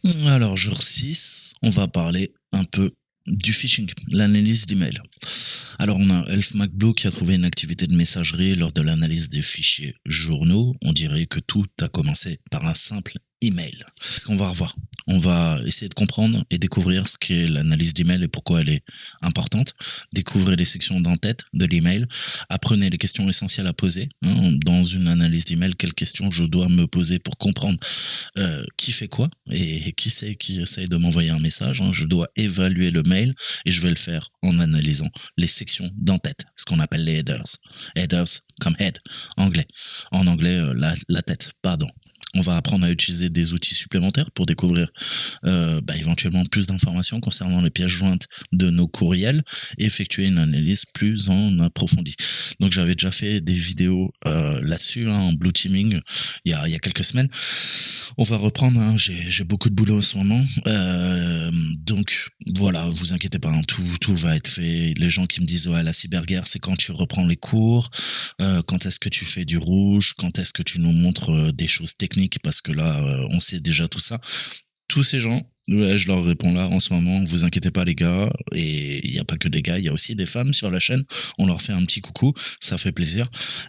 Alors, jour 6, on va parler un peu du phishing, l'analyse d'email. Alors, on a Elf MacBlue qui a trouvé une activité de messagerie lors de l'analyse des fichiers journaux. On dirait que tout a commencé par un simple email. C'est ce qu'on va revoir. On va essayer de comprendre et découvrir ce qu'est l'analyse d'email et pourquoi elle est importante. Découvrez les sections d'en-tête de l'email. Apprenez les questions essentielles à poser. Dans une analyse d'email, quelles questions je dois me poser pour comprendre qui fait quoi et qui c'est qui essaye de m'envoyer un message. Je dois évaluer le mail et je vais le faire en analysant les sections d'en-tête, ce qu'on appelle les headers. Headers comme head, anglais. En anglais, la tête, pardon. On va apprendre à utiliser des outils supplémentaires pour découvrir éventuellement plus d'informations concernant les pièces jointes de nos courriels et effectuer une analyse plus en approfondie. Donc j'avais déjà fait des vidéos là-dessus, en blue teaming, il y a quelques semaines. On va reprendre, j'ai beaucoup de boulot en ce moment. Donc voilà, vous inquiétez pas, tout va être fait. Les gens qui me disent ouais, la cyberguerre, c'est quand tu reprends les cours, quand est-ce que tu fais du rouge, quand est-ce que tu nous montres des choses techniques, parce que là, on sait déjà tout ça. Tous ces gens, ouais, je leur réponds là en ce moment, vous inquiétez pas les gars, et il n'y a pas que des gars, il y a aussi des femmes sur la chaîne, on leur fait un petit coucou, ça fait plaisir,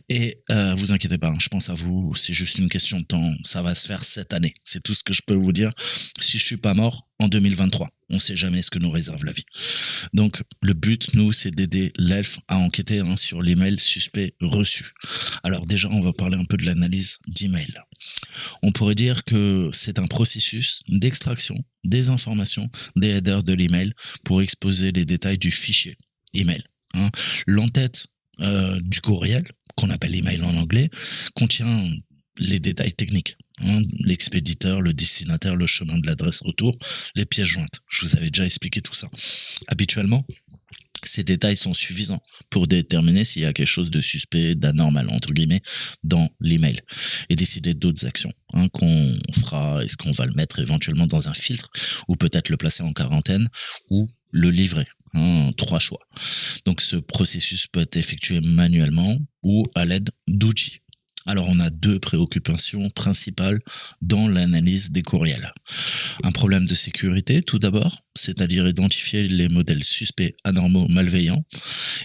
et vous inquiétez pas, je pense à vous, c'est juste une question de temps, ça va se faire cette année, c'est tout ce que je peux vous dire, si je suis pas mort en 2023, on sait jamais ce que nous réserve la vie. Donc le but, nous, c'est d'aider l'ELF à enquêter sur l'email suspect reçu. Alors déjà, on va parler un peu de l'analyse d'email. On pourrait dire que c'est un processus d'extraction des informations des headers de l'email pour exposer les détails du fichier email. L'entête du courriel, qu'on appelle email en anglais, contient les détails techniques. L'expéditeur, le destinataire, le chemin de l'adresse retour, les pièces jointes. Je vous avais déjà expliqué tout ça. Habituellement, ces détails sont suffisants pour déterminer s'il y a quelque chose de suspect, d'anormal, entre guillemets, dans l'email et décider d'autres actions qu'on fera. Est-ce qu'on va le mettre éventuellement dans un filtre ou peut-être le placer en quarantaine ou le livrer. 3 choix. Donc ce processus peut être effectué manuellement ou à l'aide d'outils. Alors on a 2 préoccupations principales dans l'analyse des courriels. Un problème de sécurité tout d'abord, c'est-à-dire identifier les modèles suspects, anormaux, malveillants,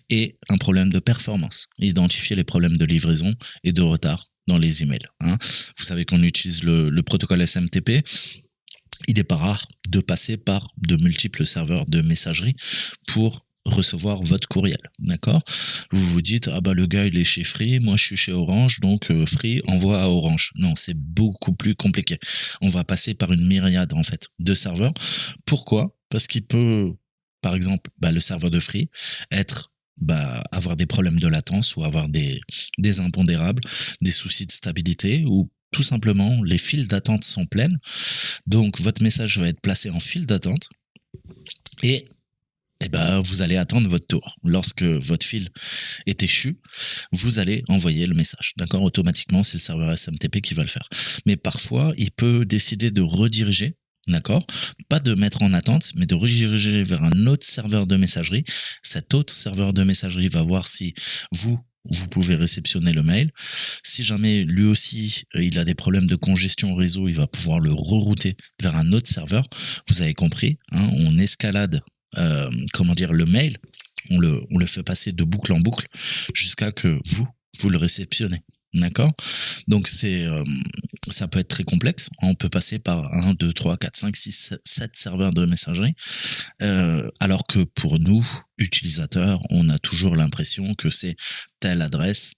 et un problème de performance, identifier les problèmes de livraison et de retard dans les emails. Vous savez qu'on utilise le protocole SMTP. Il n'est pas rare de passer par de multiples serveurs de messagerie pour recevoir votre courriel, d'accord? Vous vous dites, ah bah le gars il est chez Free, moi je suis chez Orange, donc Free envoie à Orange. Non, c'est beaucoup plus compliqué. On va passer par une myriade en fait de serveurs. Pourquoi? Parce qu'il peut, par exemple, le serveur de Free être avoir des problèmes de latence ou avoir des impondérables, des soucis de stabilité ou tout simplement les files d'attente sont pleines. Donc votre message va être placé en file d'attente et vous allez attendre votre tour. Lorsque votre fil est échu, vous allez envoyer le message. D'accord? Automatiquement, c'est le serveur SMTP qui va le faire. Mais parfois, il peut décider de rediriger. D'accord? Pas de mettre en attente, mais de rediriger vers un autre serveur de messagerie. Cet autre serveur de messagerie va voir si vous pouvez réceptionner le mail. Si jamais lui aussi il a des problèmes de congestion réseau, il va pouvoir le rerouter vers un autre serveur. Vous avez compris, on escalade le mail, on le fait passer de boucle en boucle jusqu'à que vous le réceptionnez. D'accord? Donc ça peut être très complexe. On peut passer par 1, 2, 3, 4, 5, 6, 7 serveurs de messagerie. Alors que pour nous, utilisateurs, on a toujours l'impression que c'est telle adresse,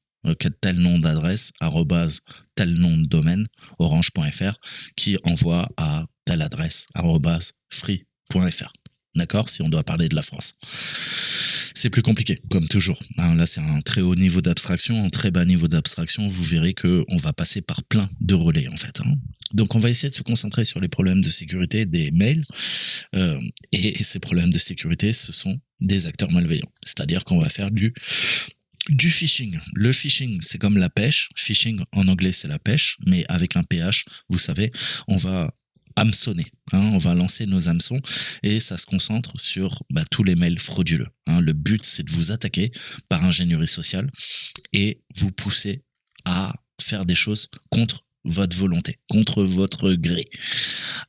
tel nom d'adresse, arrobase, tel nom de domaine, orange.fr, qui envoie à telle adresse, arrobase, free.fr. D'accord? Si on doit parler de la France. C'est plus compliqué, comme toujours. Là, c'est un très haut niveau d'abstraction, un très bas niveau d'abstraction. Vous verrez qu'on va passer par plein de relais, en fait. Donc, on va essayer de se concentrer sur les problèmes de sécurité des mails. Et ces problèmes de sécurité, ce sont des acteurs malveillants. C'est-à-dire qu'on va faire du phishing. Le phishing, c'est comme la pêche. Phishing, en anglais, c'est la pêche, mais avec un PH, vous savez, on va hameçonner. On va lancer nos hameçons et ça se concentre sur tous les mails frauduleux. Le but, c'est de vous attaquer par ingénierie sociale et vous pousser à faire des choses contre votre volonté, contre votre gré.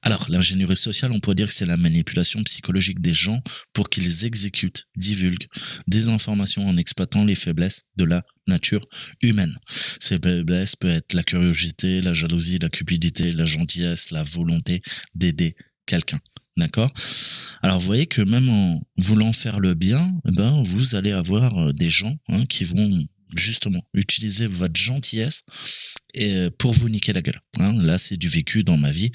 Alors, l'ingénierie sociale, on pourrait dire que c'est la manipulation psychologique des gens pour qu'ils exécutent, divulguent des informations en exploitant les faiblesses de la nature humaine. Ces faiblesses peuvent être la curiosité, la jalousie, la cupidité, la gentillesse, la volonté d'aider quelqu'un. D'accord? Alors, vous voyez que même en voulant faire le bien, eh ben, vous allez avoir des gens qui vont justement utiliser votre gentillesse et pour vous niquer la gueule. Là, c'est du vécu dans ma vie.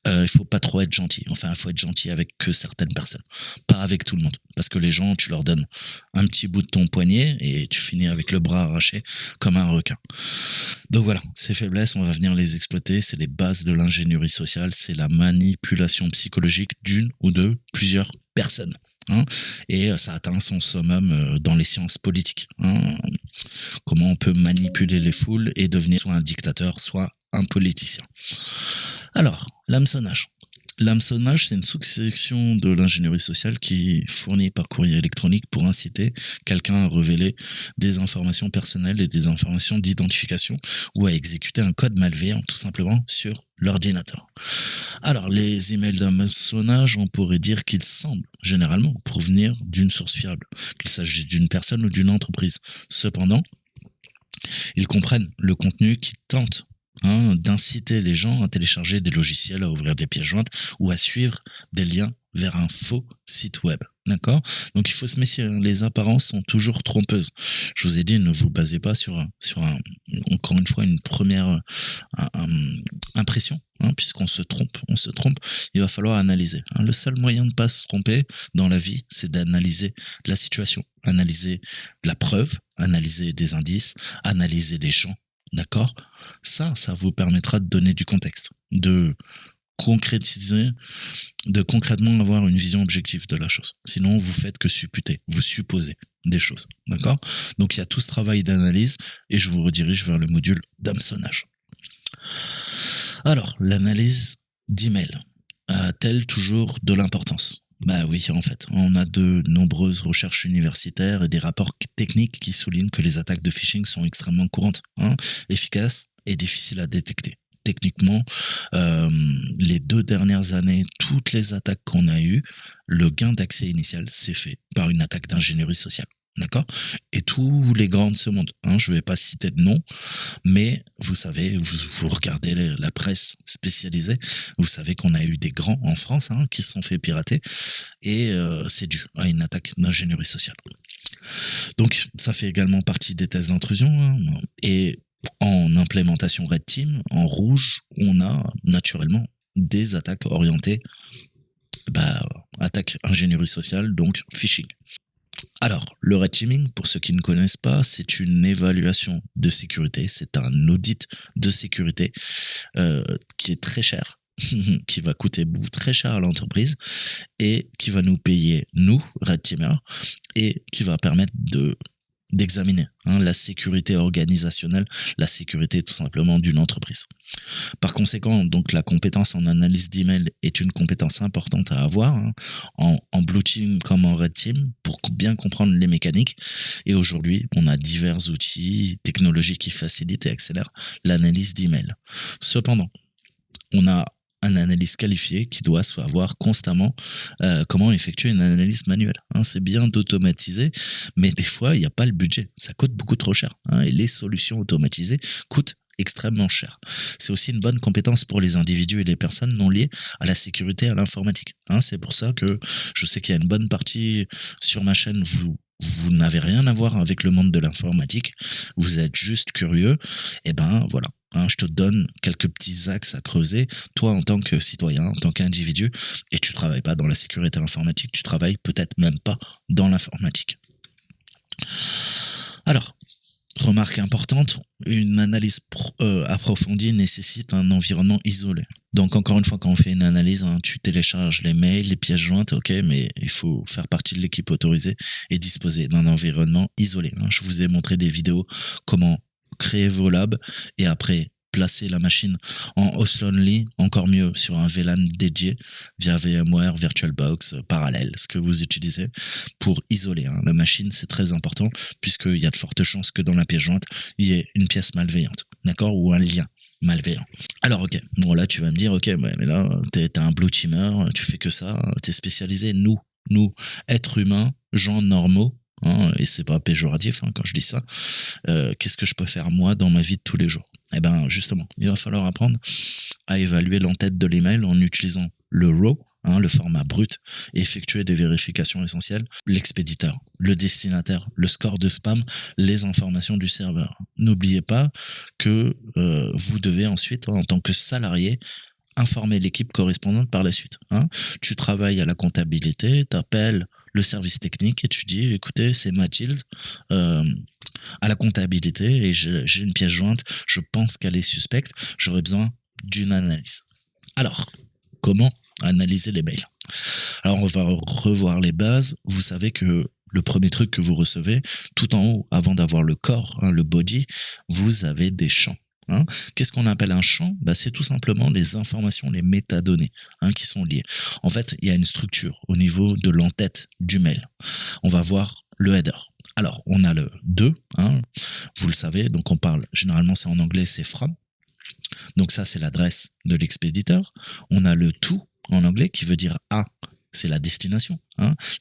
Il faut pas trop être gentil. Enfin, il faut être gentil avec que certaines personnes, pas avec tout le monde. Parce que les gens, tu leur donnes un petit bout de ton poignet et tu finis avec le bras arraché comme un requin. Donc voilà, ces faiblesses, on va venir les exploiter. C'est les bases de l'ingénierie sociale. C'est la manipulation psychologique d'une ou de plusieurs personnes. Et ça atteint son summum dans les sciences politiques. Comment on peut manipuler les foules et devenir soit un dictateur, soit un politicien. Alors, l'hameçonnage. L'hameçonnage, c'est une sous-section de l'ingénierie sociale qui fournit par courrier électronique pour inciter quelqu'un à révéler des informations personnelles et des informations d'identification ou à exécuter un code malveillant tout simplement sur l'ordinateur. Alors, les emails d'hameçonnage, on pourrait dire qu'ils semblent généralement provenir d'une source fiable, qu'il s'agisse d'une personne ou d'une entreprise. Cependant, ils comprennent le contenu qui tente d'inciter les gens à télécharger des logiciels, à ouvrir des pièces jointes ou à suivre des liens vers un faux site web. D'accord? Donc il faut se méfier, les apparences sont toujours trompeuses. Je vous ai dit, ne vous basez pas sur encore une fois, une première impression, puisqu'on se trompe, il va falloir analyser. Le seul moyen de ne pas se tromper dans la vie, c'est d'analyser la situation, analyser la preuve, analyser des indices, analyser les gens. D'accord? Ça vous permettra de donner du contexte, de concrétiser, de concrètement avoir une vision objective de la chose. Sinon, vous faites que supputer, vous supposez des choses. D'accord? Donc, il y a tout ce travail d'analyse et je vous redirige vers le module d'hameçonnage. Alors, l'analyse d'email a-t-elle toujours de l'importance? Bah oui, en fait, on a de nombreuses recherches universitaires et des rapports techniques qui soulignent que les attaques de phishing sont extrêmement courantes, efficaces et difficiles à détecter. Techniquement, les 2 dernières années, toutes les attaques qu'on a eues, le gain d'accès initial s'est fait par une attaque d'ingénierie sociale. D'accord? Et tous les grands de ce monde. Je vais pas citer de nom, mais vous savez, vous regardez la presse spécialisée, vous savez qu'on a eu des grands en France qui se sont fait pirater, et c'est dû à une attaque d'ingénierie sociale. Donc, ça fait également partie des tests d'intrusion, et en implémentation Red Team, en rouge, on a naturellement des attaques orientées, attaque ingénierie sociale, donc phishing. Alors, le red teaming, pour ceux qui ne connaissent pas, c'est une évaluation de sécurité, c'est un audit de sécurité qui est très cher, qui va coûter très cher à l'entreprise et qui va nous payer, nous, red teamers, et qui va permettre d'examiner la sécurité organisationnelle, la sécurité tout simplement d'une entreprise. Par conséquent, donc la compétence en analyse d'email est une compétence importante à avoir en blue team comme en red team pour bien comprendre les mécaniques. Et aujourd'hui, on a divers outils technologiques qui facilitent et accélèrent l'analyse d'email. Cependant, on a un analyste qualifié qui doit savoir constamment comment effectuer une analyse manuelle. C'est bien d'automatiser, mais des fois, il n'y a pas le budget. Ça coûte beaucoup trop cher. Et les solutions automatisées coûtent extrêmement cher. C'est aussi une bonne compétence pour les individus et les personnes non liées à la sécurité et à l'informatique. C'est pour ça que je sais qu'il y a une bonne partie sur ma chaîne, vous n'avez rien à voir avec le monde de l'informatique, vous êtes juste curieux, et voilà. Je te donne quelques petits axes à creuser, toi en tant que citoyen, en tant qu'individu, et tu travailles pas dans la sécurité informatique, tu travailles peut-être même pas dans l'informatique. Alors, remarque importante, une analyse approfondie nécessite un environnement isolé. Donc encore une fois, quand on fait une analyse, tu télécharges les mails, les pièces jointes, ok, mais il faut faire partie de l'équipe autorisée et disposer d'un environnement isolé. Je vous ai montré des vidéos comment créer vos labs et après placer la machine en host only, encore mieux sur un VLAN dédié via VMware, VirtualBox, Parallel, ce que vous utilisez pour isoler la machine. C'est très important puisqu'il y a de fortes chances que dans la pièce jointe, il y ait une pièce malveillante, d'accord, ou un lien. malveillant. Alors ok, bon là tu vas me dire ok, ouais, mais là t'es un blue teamer, tu fais que ça, t'es spécialisé. Nous, êtres humains, gens normaux, hein, et c'est pas péjoratif quand je dis ça. Qu'est-ce que je peux faire moi dans ma vie de tous les jours? Eh ben justement, il va falloir apprendre à évaluer l'entête de l'email en utilisant le RAW, le format brut, et effectuer des vérifications essentielles, l'expéditeur, le destinataire, le score de spam, les informations du serveur. N'oubliez pas que vous devez ensuite, en tant que salarié, informer l'équipe correspondante par la suite. Tu travailles à la comptabilité, t'appelles le service technique et tu dis, écoutez, c'est Mathilde, à la comptabilité et j'ai une pièce jointe, je pense qu'elle est suspecte, j'aurais besoin d'une analyse. Alors, comment analyser les mails? Alors, on va revoir les bases. Vous savez que le premier truc que vous recevez, tout en haut, avant d'avoir le corps, le body, vous avez des champs. Qu'est-ce qu'on appelle un champ? C'est tout simplement les informations, les métadonnées qui sont liées. En fait, il y a une structure au niveau de l'entête du mail. On va voir le header. Alors, on a le 2, vous le savez, donc on parle, généralement c'est en anglais, c'est from. Donc ça, c'est l'adresse de l'expéditeur. On a le to en anglais qui veut dire à, c'est la destination,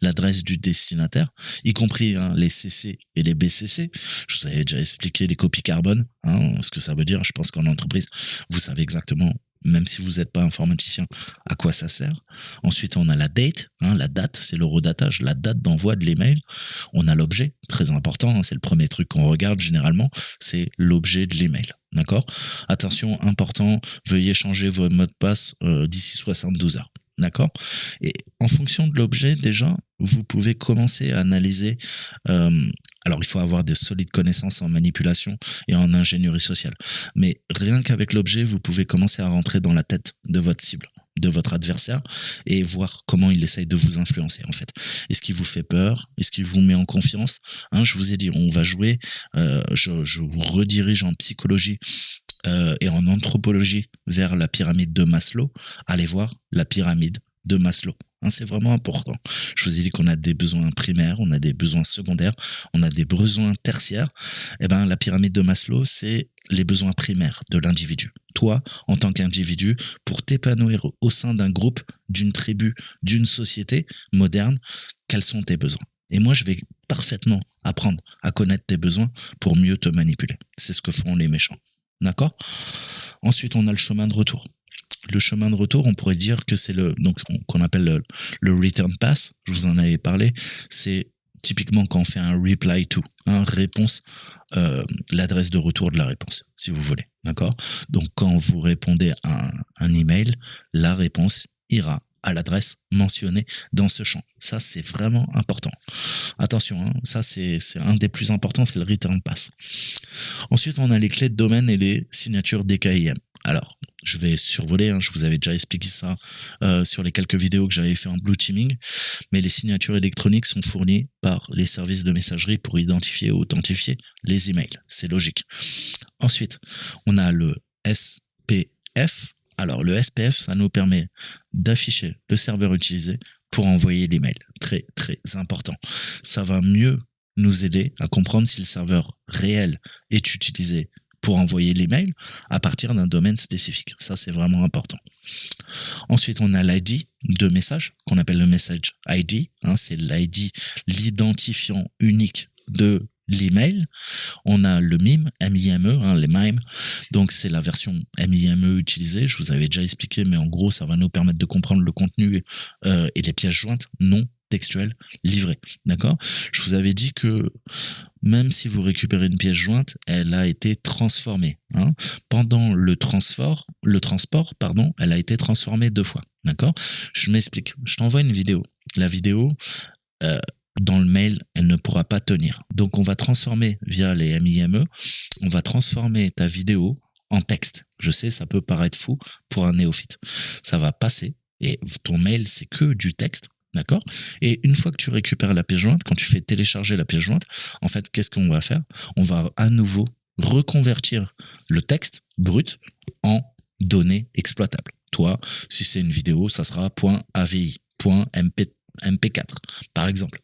l'adresse du destinataire, y compris les CC et les BCC. Je vous avais déjà expliqué les copies carbone, ce que ça veut dire. Je pense qu'en entreprise, vous savez exactement, même si vous n'êtes pas informaticien, à quoi ça sert. Ensuite, on a la date, la date, c'est l'horodatage, la date d'envoi de l'email. On a l'objet, très important, c'est le premier truc qu'on regarde généralement, c'est l'objet de l'email. D'accord? Attention, important, veuillez changer vos mots de passe d'ici 72 heures. D'accord? Et en fonction de l'objet, déjà, vous pouvez commencer à analyser. Alors, il faut avoir de solides connaissances en manipulation et en ingénierie sociale. Mais rien qu'avec l'objet, vous pouvez commencer à rentrer dans la tête de votre cible, de votre adversaire, et voir comment il essaye de vous influencer, en fait. Est-ce qu'il vous fait peur? Est-ce qu'il vous met en confiance? Je vous ai dit, on va jouer, je vous redirige en psychologie et en anthropologie vers la pyramide de Maslow. Allez voir la pyramide de Maslow. C'est vraiment important. Je vous ai dit qu'on a des besoins primaires, on a des besoins secondaires, on a des besoins tertiaires. La pyramide de Maslow, c'est les besoins primaires de l'individu. Toi, en tant qu'individu, pour t'épanouir au sein d'un groupe, d'une tribu, d'une société moderne, quels sont tes besoins? Et moi, je vais parfaitement apprendre à connaître tes besoins pour mieux te manipuler. C'est ce que font les méchants. D'accord? Ensuite, on a le chemin de retour. Le chemin de retour, on pourrait dire que c'est qu'on appelle le return pass. Je vous en avais parlé. C'est typiquement quand on fait un reply to, réponse, l'adresse de retour de la réponse, si vous voulez. D'accord? Donc, quand vous répondez à un email, la réponse ira à l'adresse mentionnée dans ce champ. Ça, c'est vraiment important. Attention, ça, c'est un des plus importants, c'est le return pass. Ensuite, on a les clés de domaine et les signatures DKIM. Alors, je vais survoler, je vous avais déjà expliqué ça sur les quelques vidéos que j'avais fait en blue teaming, mais les signatures électroniques sont fournies par les services de messagerie pour identifier et authentifier les emails. C'est logique. Ensuite, on a le SPF. Alors, le SPF, ça nous permet d'afficher le serveur utilisé pour envoyer l'email. Très, très important. Ça va mieux nous aider à comprendre si le serveur réel est utilisé pour envoyer l'email à partir d'un domaine spécifique. Ça, c'est vraiment important. Ensuite, on a l'ID de message, qu'on appelle le message ID. C'est l'ID, l'identifiant unique de l'email. On a le MIME, M-I-M-E, les MIME. Donc, c'est la version MIME utilisée. Je vous avais déjà expliqué, mais en gros, ça va nous permettre de comprendre le contenu et les pièces jointes non textuelles livrées. D'accord? Je vous avais dit que même si vous récupérez une pièce jointe, elle a été transformée. Pendant le transport, elle a été transformée 2 fois. D'accord? Je m'explique. Je t'envoie une vidéo. La vidéo, dans le mail, elle ne pourra pas tenir. Donc, on va transformer via les MIME, on va transformer ta vidéo en texte. Je sais, ça peut paraître fou pour un néophyte. Ça va passer et ton mail, c'est que du texte. D'accord? Et une fois que tu récupères la pièce jointe, quand tu fais télécharger la pièce jointe, en fait, qu'est-ce qu'on va faire? On va à nouveau reconvertir le texte brut en données exploitables. Toi, si c'est une vidéo, ça sera .avi, .mp4, par exemple.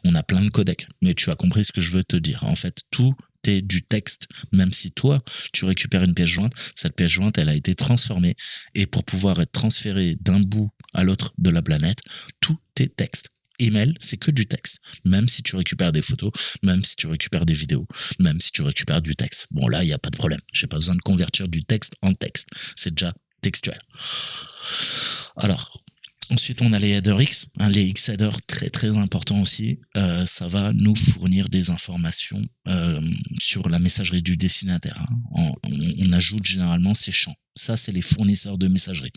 On a plein de codecs, mais tu as compris ce que je veux te dire. En fait, tout du texte, même si toi, tu récupères une pièce jointe, cette pièce jointe, elle a été transformée, et pour pouvoir être transférée d'un bout à l'autre de la planète, tout est texte. Email, c'est que du texte. Même si tu récupères des photos, même si tu récupères des vidéos, même si tu récupères du texte. Bon, là, il n'y a pas de problème. J'ai pas besoin de convertir du texte en texte. C'est déjà textuel. Alors, ensuite, on a les header X. Les X-headers, très très important aussi. Ça va nous fournir des informations sur la messagerie du destinataire. On ajoute généralement ces champs. Ça, c'est les fournisseurs de messagerie.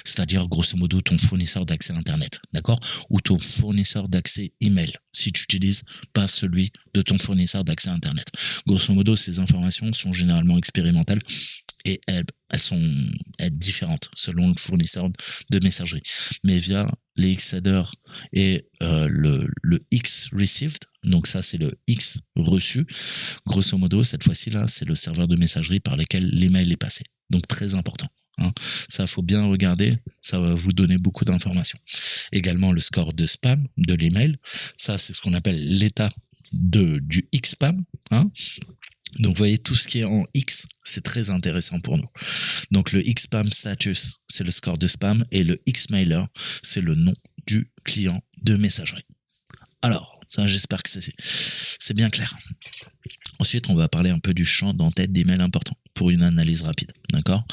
C'est-à-dire, grosso modo, ton fournisseur d'accès Internet, d'accord? Ou ton fournisseur d'accès email, si tu utilises pas celui de ton fournisseur d'accès Internet. Grosso modo, ces informations sont généralement expérimentales et elles sont différentes selon le fournisseur de messagerie. Mais via les X-header et le X received, donc ça c'est le X reçu, grosso modo, cette fois-ci là, c'est le serveur de messagerie par lequel l'email est passé. Donc très important. Ça, faut bien regarder, ça va vous donner beaucoup d'informations. Également le score de spam de l'email, ça c'est ce qu'on appelle l'état du X-spam. Donc, vous voyez, tout ce qui est en X, c'est très intéressant pour nous. Donc, le X-Spam Status, c'est le score de spam, et le X-Mailer, c'est le nom du client de messagerie. Alors, ça, j'espère que c'est bien clair. Ensuite, on va parler un peu du champ d'entête d'email important pour une analyse rapide, d'accord?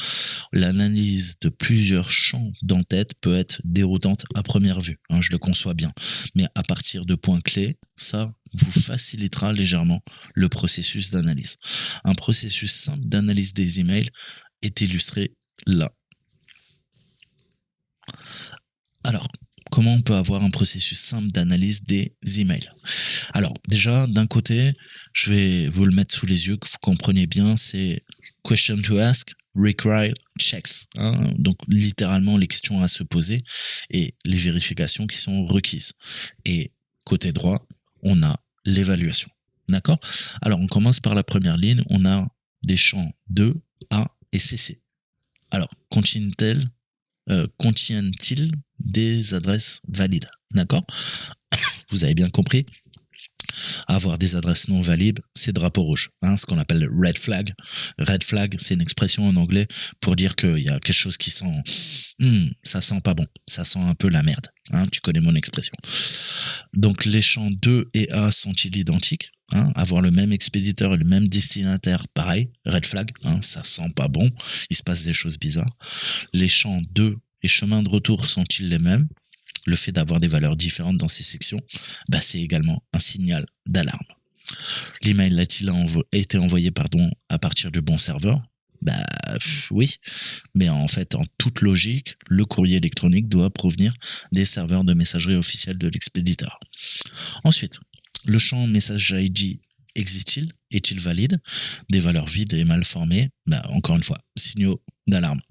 L'analyse de plusieurs champs d'entête peut être déroutante à première vue, je le conçois bien. Mais à partir de points clés, ça vous facilitera légèrement le processus d'analyse. Un processus simple d'analyse des emails est illustré là. Alors, comment on peut avoir un processus simple d'analyse des emails? Alors, déjà, d'un côté, je vais vous le mettre sous les yeux, que vous compreniez bien, c'est question to ask, require checks. Donc, littéralement, les questions à se poser et les vérifications qui sont requises. Et côté droit, on a l'évaluation. D'accord? Alors, on commence par la première ligne. On a des champs 2, A et CC. Alors, contiennent-ils des adresses valides? D'accord? Vous avez bien compris. Avoir des adresses non valides, c'est drapeau rouge, ce qu'on appelle red flag. Red flag, c'est une expression en anglais pour dire qu'il y a quelque chose qui sent, ça sent pas bon, ça sent un peu la merde. Tu connais mon expression. Donc les champs 2 et A sont-ils identiques? Avoir le même expéditeur et le même destinataire, pareil, red flag, ça sent pas bon, il se passe des choses bizarres. Les champs 2 et chemin de retour sont-ils les mêmes? Le fait d'avoir des valeurs différentes dans ces sections, c'est également un signal d'alarme. L'email a-t-il été envoyé à partir du bon serveur? Oui, mais en fait, en toute logique, le courrier électronique doit provenir des serveurs de messagerie officielle de l'expéditeur. Ensuite, le champ message ID existe-t-il? Est-il valide? Des valeurs vides et mal formées? Encore une fois, signaux d'alarme.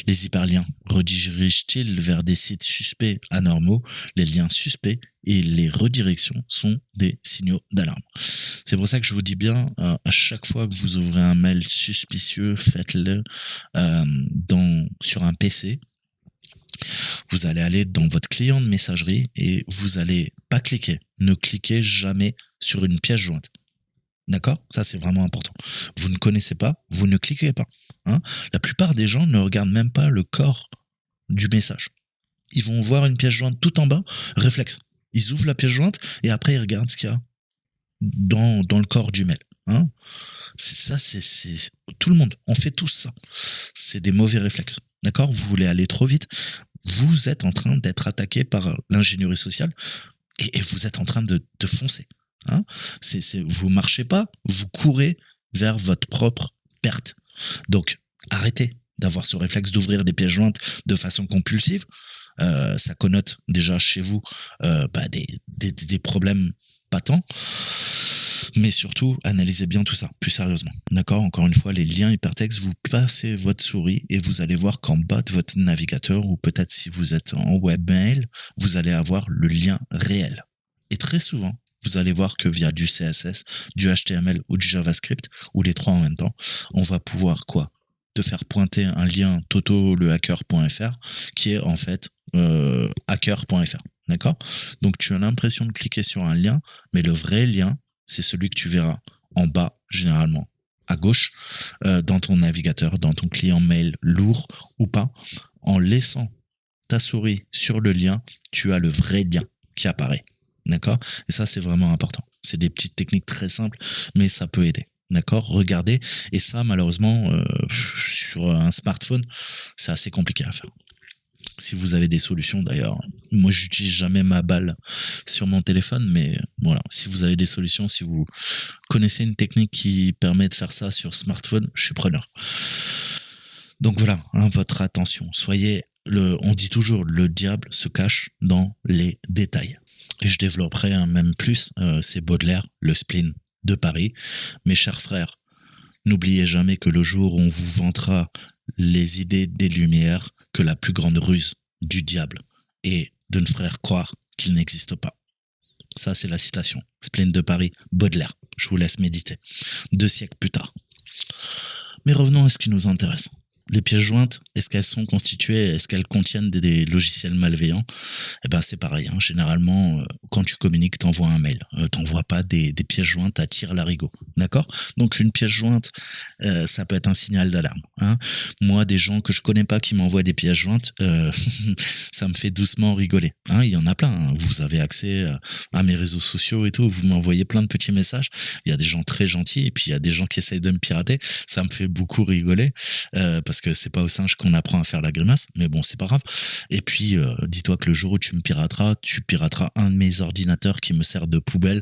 Les hyperliens redirigent-ils vers des sites suspects anormaux? Les liens suspects et les redirections sont des signaux d'alarme. C'est pour ça que je vous dis bien, à chaque fois que vous ouvrez un mail suspicieux, faites-le sur un PC. Vous allez aller dans votre client de messagerie et vous allez pas cliquer. Ne cliquez jamais sur une pièce jointe. D'accord? Ça, c'est vraiment important. Vous ne connaissez pas, vous ne cliquez pas. La plupart des gens ne regardent même pas le corps du message. Ils vont voir une pièce jointe tout en bas, réflexe. Ils ouvrent la pièce jointe et après ils regardent ce qu'il y a dans le corps du mail. C'est tout le monde. On fait tous ça. C'est des mauvais réflexes. D'accord? Vous voulez aller trop vite. Vous êtes en train d'être attaqué par l'ingénierie sociale et vous êtes en train de foncer. Vous marchez pas, vous courez vers votre propre perte. Donc, arrêtez d'avoir ce réflexe d'ouvrir des pièces jointes de façon compulsive. Ça connote déjà chez vous des problèmes patents. Mais surtout, analysez bien tout ça, plus sérieusement. D'accord? Encore une fois, les liens hypertextes, vous passez votre souris et vous allez voir qu'en bas de votre navigateur, ou peut-être si vous êtes en webmail, vous allez avoir le lien réel. Et très souvent, vous allez voir que via du CSS, du HTML ou du JavaScript, ou les trois en même temps, on va pouvoir te faire pointer un lien totolehacker.fr qui est en fait hacker.fr. D'accord? Donc tu as l'impression de cliquer sur un lien, mais le vrai lien, c'est celui que tu verras en bas, généralement à gauche, dans ton navigateur, dans ton client mail lourd ou pas, en laissant ta souris sur le lien, tu as le vrai lien qui apparaît. D'accord? Et ça, c'est vraiment important. C'est des petites techniques très simples, mais ça peut aider. D'accord? Regardez. Et ça, malheureusement, sur un smartphone, c'est assez compliqué à faire. Si vous avez des solutions, d'ailleurs, moi, j'utilise jamais ma balle sur mon téléphone, mais voilà. Si vous avez des solutions, si vous connaissez une technique qui permet de faire ça sur smartphone, je suis preneur. Donc voilà, hein, votre attention. On dit toujours, le diable se cache dans les détails. Et je développerai même plus, c'est Baudelaire, le spleen de Paris. Mes chers frères, n'oubliez jamais que le jour où on vous vantera les idées des Lumières, que la plus grande ruse du diable est de nous faire croire qu'il n'existe pas. Ça, c'est la citation. Spleen de Paris, Baudelaire. Je vous laisse méditer. 2 siècles plus tard. Mais revenons à ce qui nous intéresse. Les pièces jointes, est-ce qu'elles sont constituées, est-ce qu'elles contiennent des logiciels malveillants? Eh ben c'est pareil, hein. Généralement, quand tu communiques, t'envoies un mail. T'envoies pas des pièces jointes à tire-larigot. D'accord? Donc une pièce jointe, ça peut être un signal d'alarme. Hein. Moi, des gens que je connais pas qui m'envoient des pièces jointes, ça me fait doucement rigoler. Hein, il y en a plein. Hein. Vous avez accès à mes réseaux sociaux et tout. Vous m'envoyez plein de petits messages. Il y a des gens très gentils et puis il y a des gens qui essayent de me pirater. Ça me fait beaucoup rigoler. Parce que c'est pas au singe qu'on apprend à faire la grimace, mais bon, c'est pas grave. Et puis, dis-toi que le jour où tu pirateras un de mes ordinateurs qui me sert de poubelle.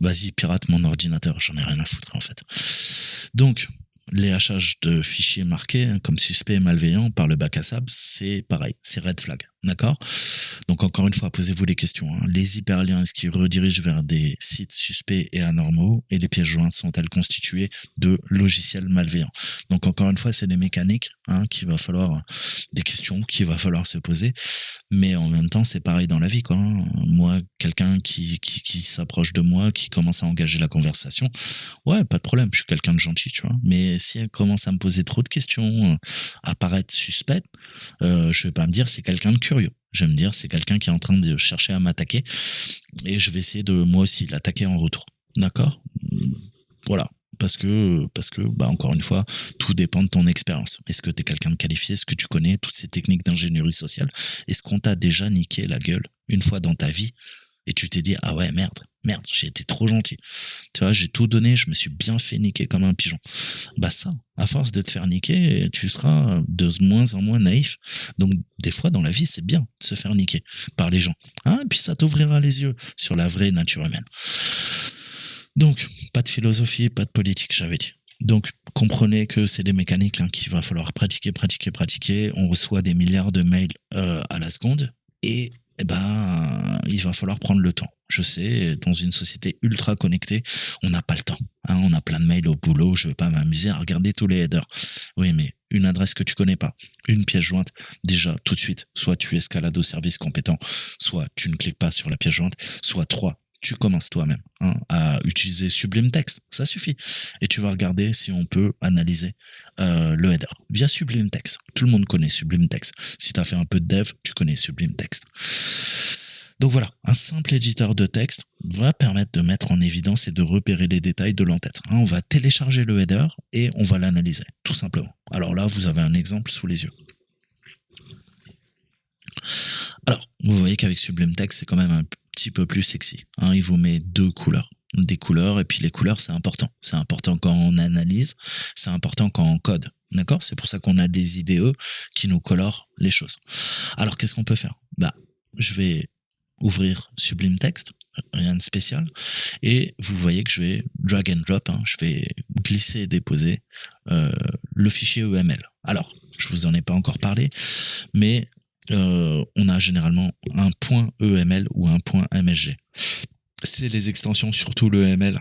Vas-y, pirate mon ordinateur, j'en ai rien à foutre en fait. Donc, les hachages de fichiers marqués comme suspects et malveillants par le bac à sable, c'est pareil, c'est red flag, d'accord? Donc encore une fois, posez-vous les questions. Hein. Les hyperliens, est-ce qu'ils redirigent vers des sites suspects et anormaux? Et les pièces jointes sont-elles constituées de logiciels malveillants? Donc encore une fois, c'est des mécaniques des questions qu'il va falloir se poser. Mais en même temps, c'est pareil dans la vie, quoi. Hein. Moi, quelqu'un qui s'approche de moi, qui commence à engager la conversation, ouais, pas de problème, je suis quelqu'un de gentil, tu vois. Mais si elle commence à me poser trop de questions, à paraître suspecte, je vais pas me dire c'est quelqu'un de curieux. Je vais me dire c'est quelqu'un qui est en train de chercher à m'attaquer et je vais essayer de moi aussi l'attaquer en retour. D'accord? Voilà. Parce que, encore une fois, tout dépend de ton expérience. Est-ce que tu es quelqu'un de qualifié? Est-ce que tu connais toutes ces techniques d'ingénierie sociale? Est-ce qu'on t'a déjà niqué la gueule une fois dans ta vie et tu t'es dit, ah ouais, merde, j'ai été trop gentil. Tu vois, j'ai tout donné, je me suis bien fait niquer comme un pigeon. Bah ça, à force de te faire niquer, tu seras de moins en moins naïf. Donc, des fois, dans la vie, c'est bien de se faire niquer par les gens. Hein, et puis ça t'ouvrira les yeux sur la vraie nature humaine. Donc, pas de philosophie, pas de politique, j'avais dit. Donc, comprenez que c'est des mécaniques qu'il va falloir pratiquer. On reçoit des milliards de mails à la seconde et il va falloir prendre le temps. Je sais, dans une société ultra connectée, on n'a pas le temps. Hein, on a plein de mails au boulot, je vais pas m'amuser à regarder tous les headers. Oui, mais une adresse que tu connais pas, une pièce jointe, déjà, tout de suite, soit tu escalades au service compétent, soit tu ne cliques pas sur la pièce jointe, soit 3, tu commences toi-même à utiliser Sublime Text, ça suffit. Et tu vas regarder si on peut analyser le header via Sublime Text. Tout le monde connaît Sublime Text. Si tu as fait un peu de dev, tu connais Sublime Text. Donc voilà, un simple éditeur de texte va permettre de mettre en évidence et de repérer les détails de l'entête. On va télécharger le header et on va l'analyser, tout simplement. Alors là, vous avez un exemple sous les yeux. Alors, vous voyez qu'avec Sublime Text, c'est quand même un petit peu plus sexy. Il vous met 2 couleurs. Des couleurs, et puis les couleurs, c'est important. C'est important quand on analyse, c'est important quand on code. D'accord? C'est pour ça qu'on a des IDE qui nous colorent les choses. Alors, qu'est-ce qu'on peut faire? Je vais ouvrir Sublime Text, rien de spécial, et vous voyez que je vais drag and drop, je vais glisser et déposer le fichier EML. Alors, je vous en ai pas encore parlé, mais on a généralement un point EML ou un point MSG. C'est les extensions, surtout le EML.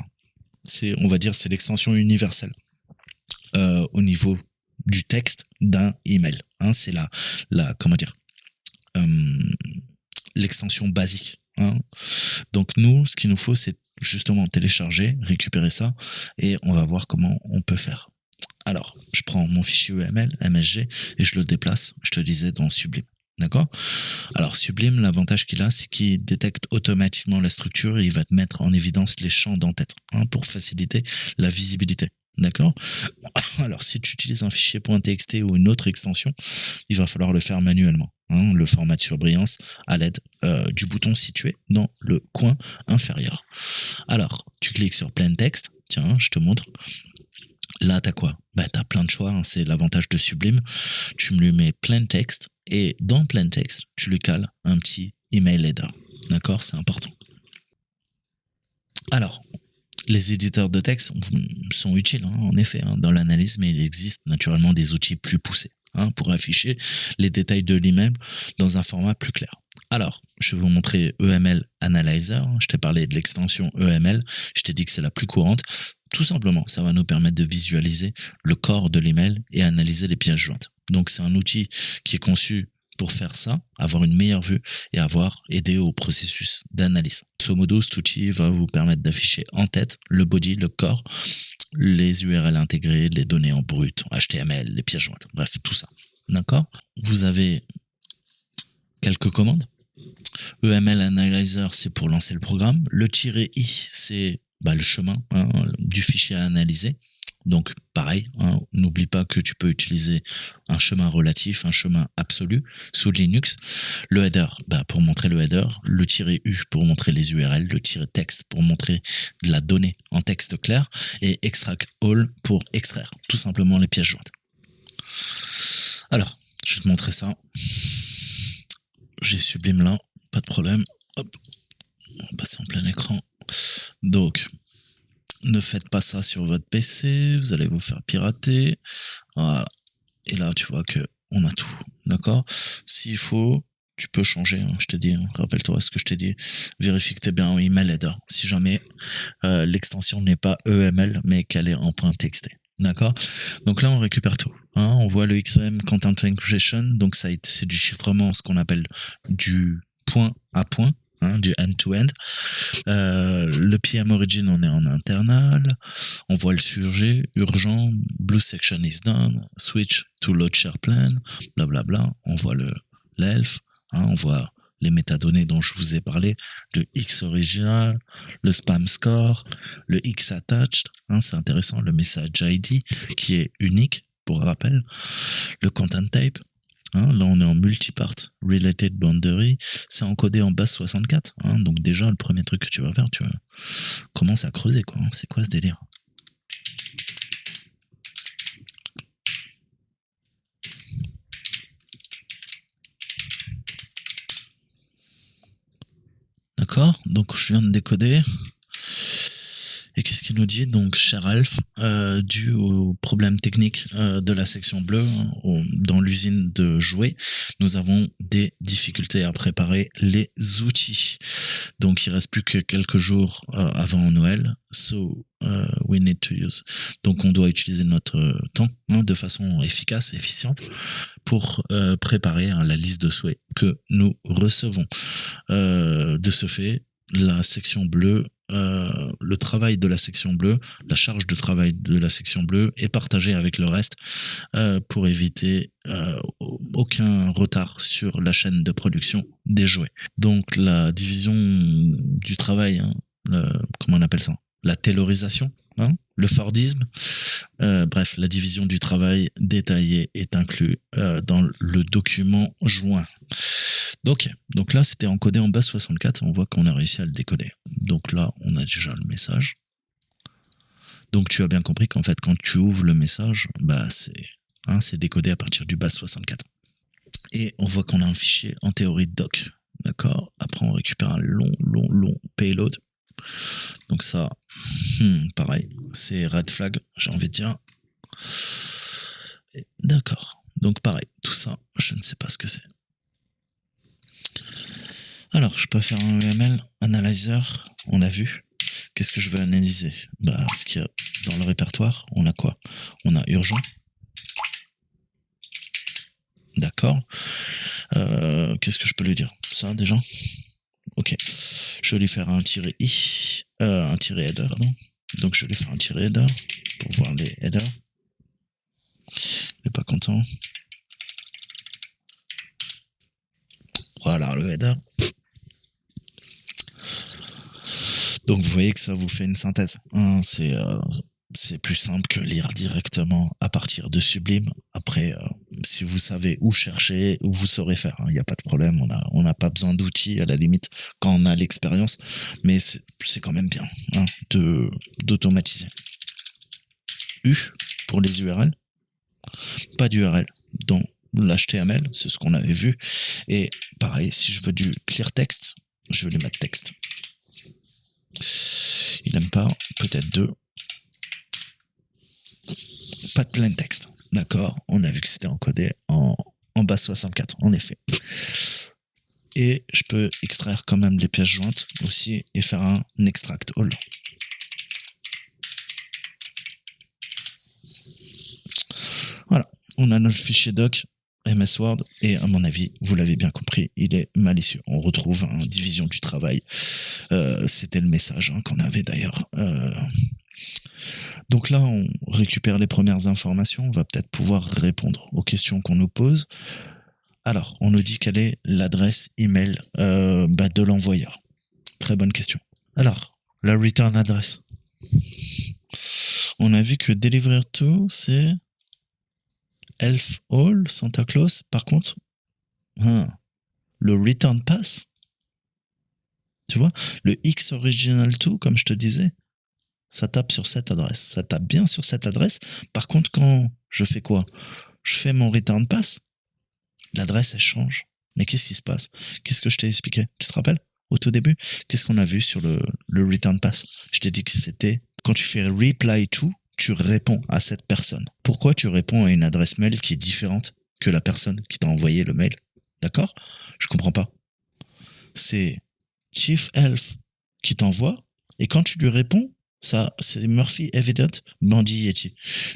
On va dire, c'est l'extension universelle au niveau du texte d'un email. C'est l'extension basique. Donc nous, ce qu'il nous faut, c'est justement télécharger, récupérer ça, et on va voir comment on peut faire. Alors, je prends mon fichier EML, MSG, et je le déplace, je te disais, dans Sublime. D'accord? Alors Sublime, l'avantage qu'il a, c'est qu'il détecte automatiquement la structure et il va te mettre en évidence les champs d'en-tête, hein, pour faciliter la visibilité. D'accord? Alors si tu utilises un fichier .txt ou une autre extension, il va falloir le faire manuellement, hein, le format de surbrillance à l'aide du bouton situé dans le coin inférieur. Alors, tu cliques sur Plain Text, tiens, je te montre. Là, t'as quoi? Bah, t'as plein de choix, hein, c'est l'avantage de Sublime. Tu me lui mets Plain Text et dans Plain Text, tu lui cales un petit email header. D'accord? C'est important. Alors, les éditeurs de texte sont utiles, hein, en effet, hein, dans l'analyse, mais il existe naturellement des outils plus poussés, hein, pour afficher les détails de l'email dans un format plus clair. Alors, je vais vous montrer EML Analyzer. Je t'ai parlé de l'extension EML. Je t'ai dit que c'est la plus courante. Tout simplement, ça va nous permettre de visualiser le corps de l'email et analyser les pièces jointes. Donc, c'est un outil qui est conçu pour faire ça, avoir une meilleure vue et aider au processus d'analyse. Grosso modo, cet outil va vous permettre d'afficher en tête le body, le corps, les URL intégrées, les données en brut, HTML, les pièces jointes, bref, tout ça. D'accord? Vous avez quelques commandes. EML Analyzer, c'est pour lancer le programme. Le "-i", c'est le chemin, hein, du fichier à analyser. Donc pareil, hein, n'oublie pas que tu peux utiliser un chemin relatif, un chemin absolu sous Linux. Le header, pour montrer le header, le "-u" pour montrer les URL, le "-text pour montrer de la donnée en texte clair, et extract all pour extraire tout simplement les pièces jointes. Alors, je vais te montrer ça. J'ai Sublime là, pas de problème. Hop, on va passer en plein écran. Donc, ne faites pas ça sur votre PC, vous allez vous faire pirater. Voilà. Et là, tu vois que on a tout, d'accord? S'il faut, tu peux changer, hein, je te dis, hein, rappelle-toi ce que je t'ai dit. Vérifie que t'es bien en email header. Si jamais l'extension n'est pas EML, mais qu'elle est en .txt. D'accord? Donc là, on récupère tout. Hein, on voit le XOM Content Encryption, donc c'est du chiffrement, ce qu'on appelle du point à point, hein, du end-to-end. Le PM Origin, on est en internal. On voit le sujet, urgent, blue section is done, switch to load share plan, blablabla. On voit l'elf, hein, on voit les métadonnées dont je vous ai parlé, le X original, le spam score, le X attached, hein, c'est intéressant, le message ID qui est unique, pour rappel, le content type, hein, là on est en multipart related boundary, c'est encodé en base 64, hein, donc déjà le premier truc que tu vas faire, tu commences à creuser, quoi, hein, c'est quoi ce délire? D'accord, donc je viens de décoder. Et qu'est-ce qu'il nous dit? Donc, cher Alf, dû au problème technique de la section bleue, hein, dans l'usine de jouets, nous avons des difficultés à préparer les outils. Donc, il reste plus que quelques jours avant Noël. So, we need to use. Donc, on doit utiliser notre temps, hein, de façon efficace, efficiente, pour préparer, hein, la liste de souhaits que nous recevons. De ce fait, la section bleue, le travail de la section bleue, la charge de travail de la section bleue est partagée avec le reste pour éviter aucun retard sur la chaîne de production des jouets. Donc la division du travail, hein, comment on appelle ça? La taylorisation, hein, le Fordisme, bref, la division du travail détaillée est inclue dans le document joint. Donc là, c'était encodé en base 64, on voit qu'on a réussi à le décoder. Donc là, on a déjà le message. Donc tu as bien compris qu'en fait, quand tu ouvres le message, c'est décodé à partir du base 64. Et on voit qu'on a un fichier en théorie doc. D'accord? Après, on récupère un long payload. Donc ça, pareil, c'est red flag, j'ai envie de dire. D'accord. Donc pareil, tout ça, je ne sais pas ce que c'est. Alors, je peux faire un EML Analyzer, on a vu. Qu'est-ce que je veux analyser? Ce qu'il y a dans le répertoire, on a quoi? On a urgent. D'accord. Qu'est-ce que je peux lui dire? Ça, déjà? Ok. Je vais lui faire un -i, un -header, pardon. Donc, je vais lui faire un -header pour voir les headers. Il n'est pas content. Voilà le header. Donc vous voyez que ça vous fait une synthèse. Hein, c'est plus simple que lire directement à partir de Sublime. Après, si vous savez où chercher, vous saurez faire. Il n'y a pas de problème. On n'a pas besoin d'outils à la limite quand on a l'expérience. Mais c'est quand même bien hein, d'automatiser. U pour les URL. Pas d'URL dans l'HTML, c'est ce qu'on avait vu. Et pareil, si je veux du clear text, je vais lui mettre texte. Il aime pas, peut-être 2. Pas de plain text. D'accord, on a vu que c'était encodé en base 64, en effet. Et je peux extraire quand même les pièces jointes aussi et faire un extract all. Voilà, on a notre fichier doc MS Word et à mon avis, vous l'avez bien compris, il est malicieux. On retrouve une division du travail. C'était le message hein, qu'on avait d'ailleurs. Donc là, on récupère les premières informations. On va peut-être pouvoir répondre aux questions qu'on nous pose. Alors, on nous dit quelle est l'adresse email de l'envoyeur. Très bonne question. Alors, la return address. On a vu que deliver to, c'est elf all, Santa Claus. Par contre, le return pass, tu vois, le X original to, comme je te disais, ça tape sur cette adresse. Ça tape bien sur cette adresse. Par contre, quand je fais quoi? Je fais mon return pass, l'adresse, elle change. Mais qu'est-ce qui se passe? Qu'est-ce que je t'ai expliqué? Tu te rappelles? Au tout début, qu'est-ce qu'on a vu sur le return pass? Je t'ai dit que c'était quand tu fais reply to, tu réponds à cette personne. Pourquoi tu réponds à une adresse mail qui est différente que la personne qui t'a envoyé le mail? D'accord? Je comprends pas. C'est Chief Elf qui t'envoie et quand tu lui réponds, ça, c'est Murphy Evident Bandy Yeti.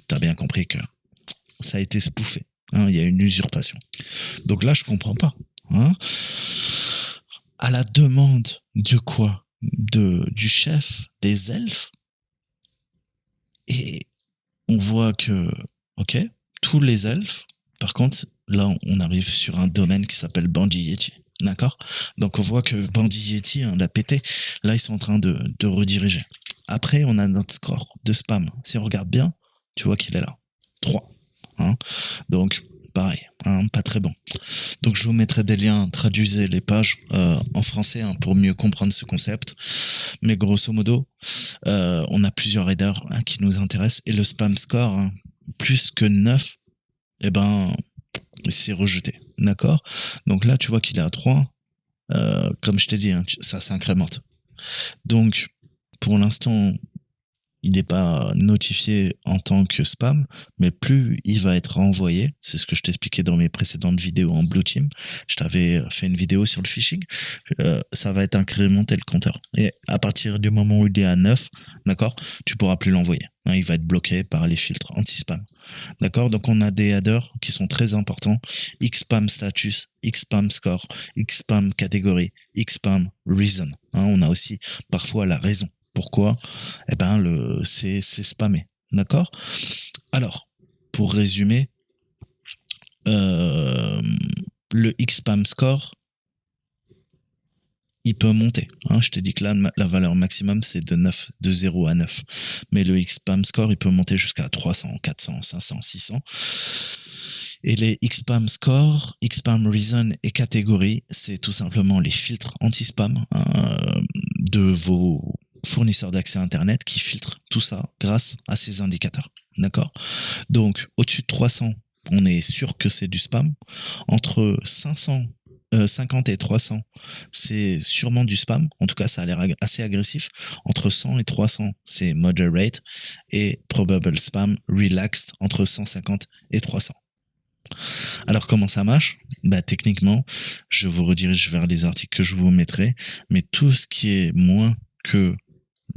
T'as bien compris que ça a été spoofé. Hein, il y a une usurpation. Donc là, je comprends pas. Hein. À la demande de quoi? Du chef des elfes. Et on voit que, ok, tous les elfes, par contre, là, on arrive sur un domaine qui s'appelle Bandy Yeti. D'accord? Donc on voit que Bandy Yeti l'a pété. Là, ils sont en train de rediriger. Après, on a notre score de spam. Si on regarde bien, tu vois qu'il est là. 3. Hein. Donc, pareil, hein, pas très bon. Donc, je vous mettrai des liens, traduisez les pages en français hein, pour mieux comprendre ce concept. Mais grosso modo, on a plusieurs headers hein, qui nous intéressent. Et le spam score, hein, plus que 9, eh ben, c'est rejeté. D'accord? Donc là, tu vois qu'il est à 3. Comme je t'ai dit, hein, ça s'incrémente. Donc, pour l'instant, il n'est pas notifié en tant que spam, mais plus il va être renvoyé, c'est ce que je t'expliquais dans mes précédentes vidéos en Blue Team, je t'avais fait une vidéo sur le phishing, ça va être incrémenté le compteur. Et à partir du moment où il est à 9, d'accord, tu pourras plus l'envoyer. Hein, il va être bloqué par les filtres anti-spam. D'accord, donc on a des headers qui sont très importants, Xspam status, Xspam score, Xspam catégorie, Xspam reason. Hein, on a aussi parfois la raison. Pourquoi? Eh ben, c'est spammé. D'accord? Alors, pour résumer, le Xspam score, il peut monter. Hein. Je t'ai dit que là, la valeur maximum, c'est de 0 à 9. Mais le Xspam score, il peut monter jusqu'à 300, 400, 500, 600. Et les Xspam score, Xspam reason et catégorie, c'est tout simplement les filtres anti-spam hein, de vos fournisseurs d'accès Internet qui filtrent tout ça grâce à ces indicateurs. D'accord? Donc, au-dessus de 300, on est sûr que c'est du spam. Entre 50 et 300, c'est sûrement du spam. En tout cas, ça a l'air assez agressif. Entre 100 et 300, c'est moderate. Et probable spam, relaxed, entre 150 et 300. Alors comment ça marche? Bah techniquement, je vous redirige vers les articles que je vous mettrai, mais tout ce qui est moins que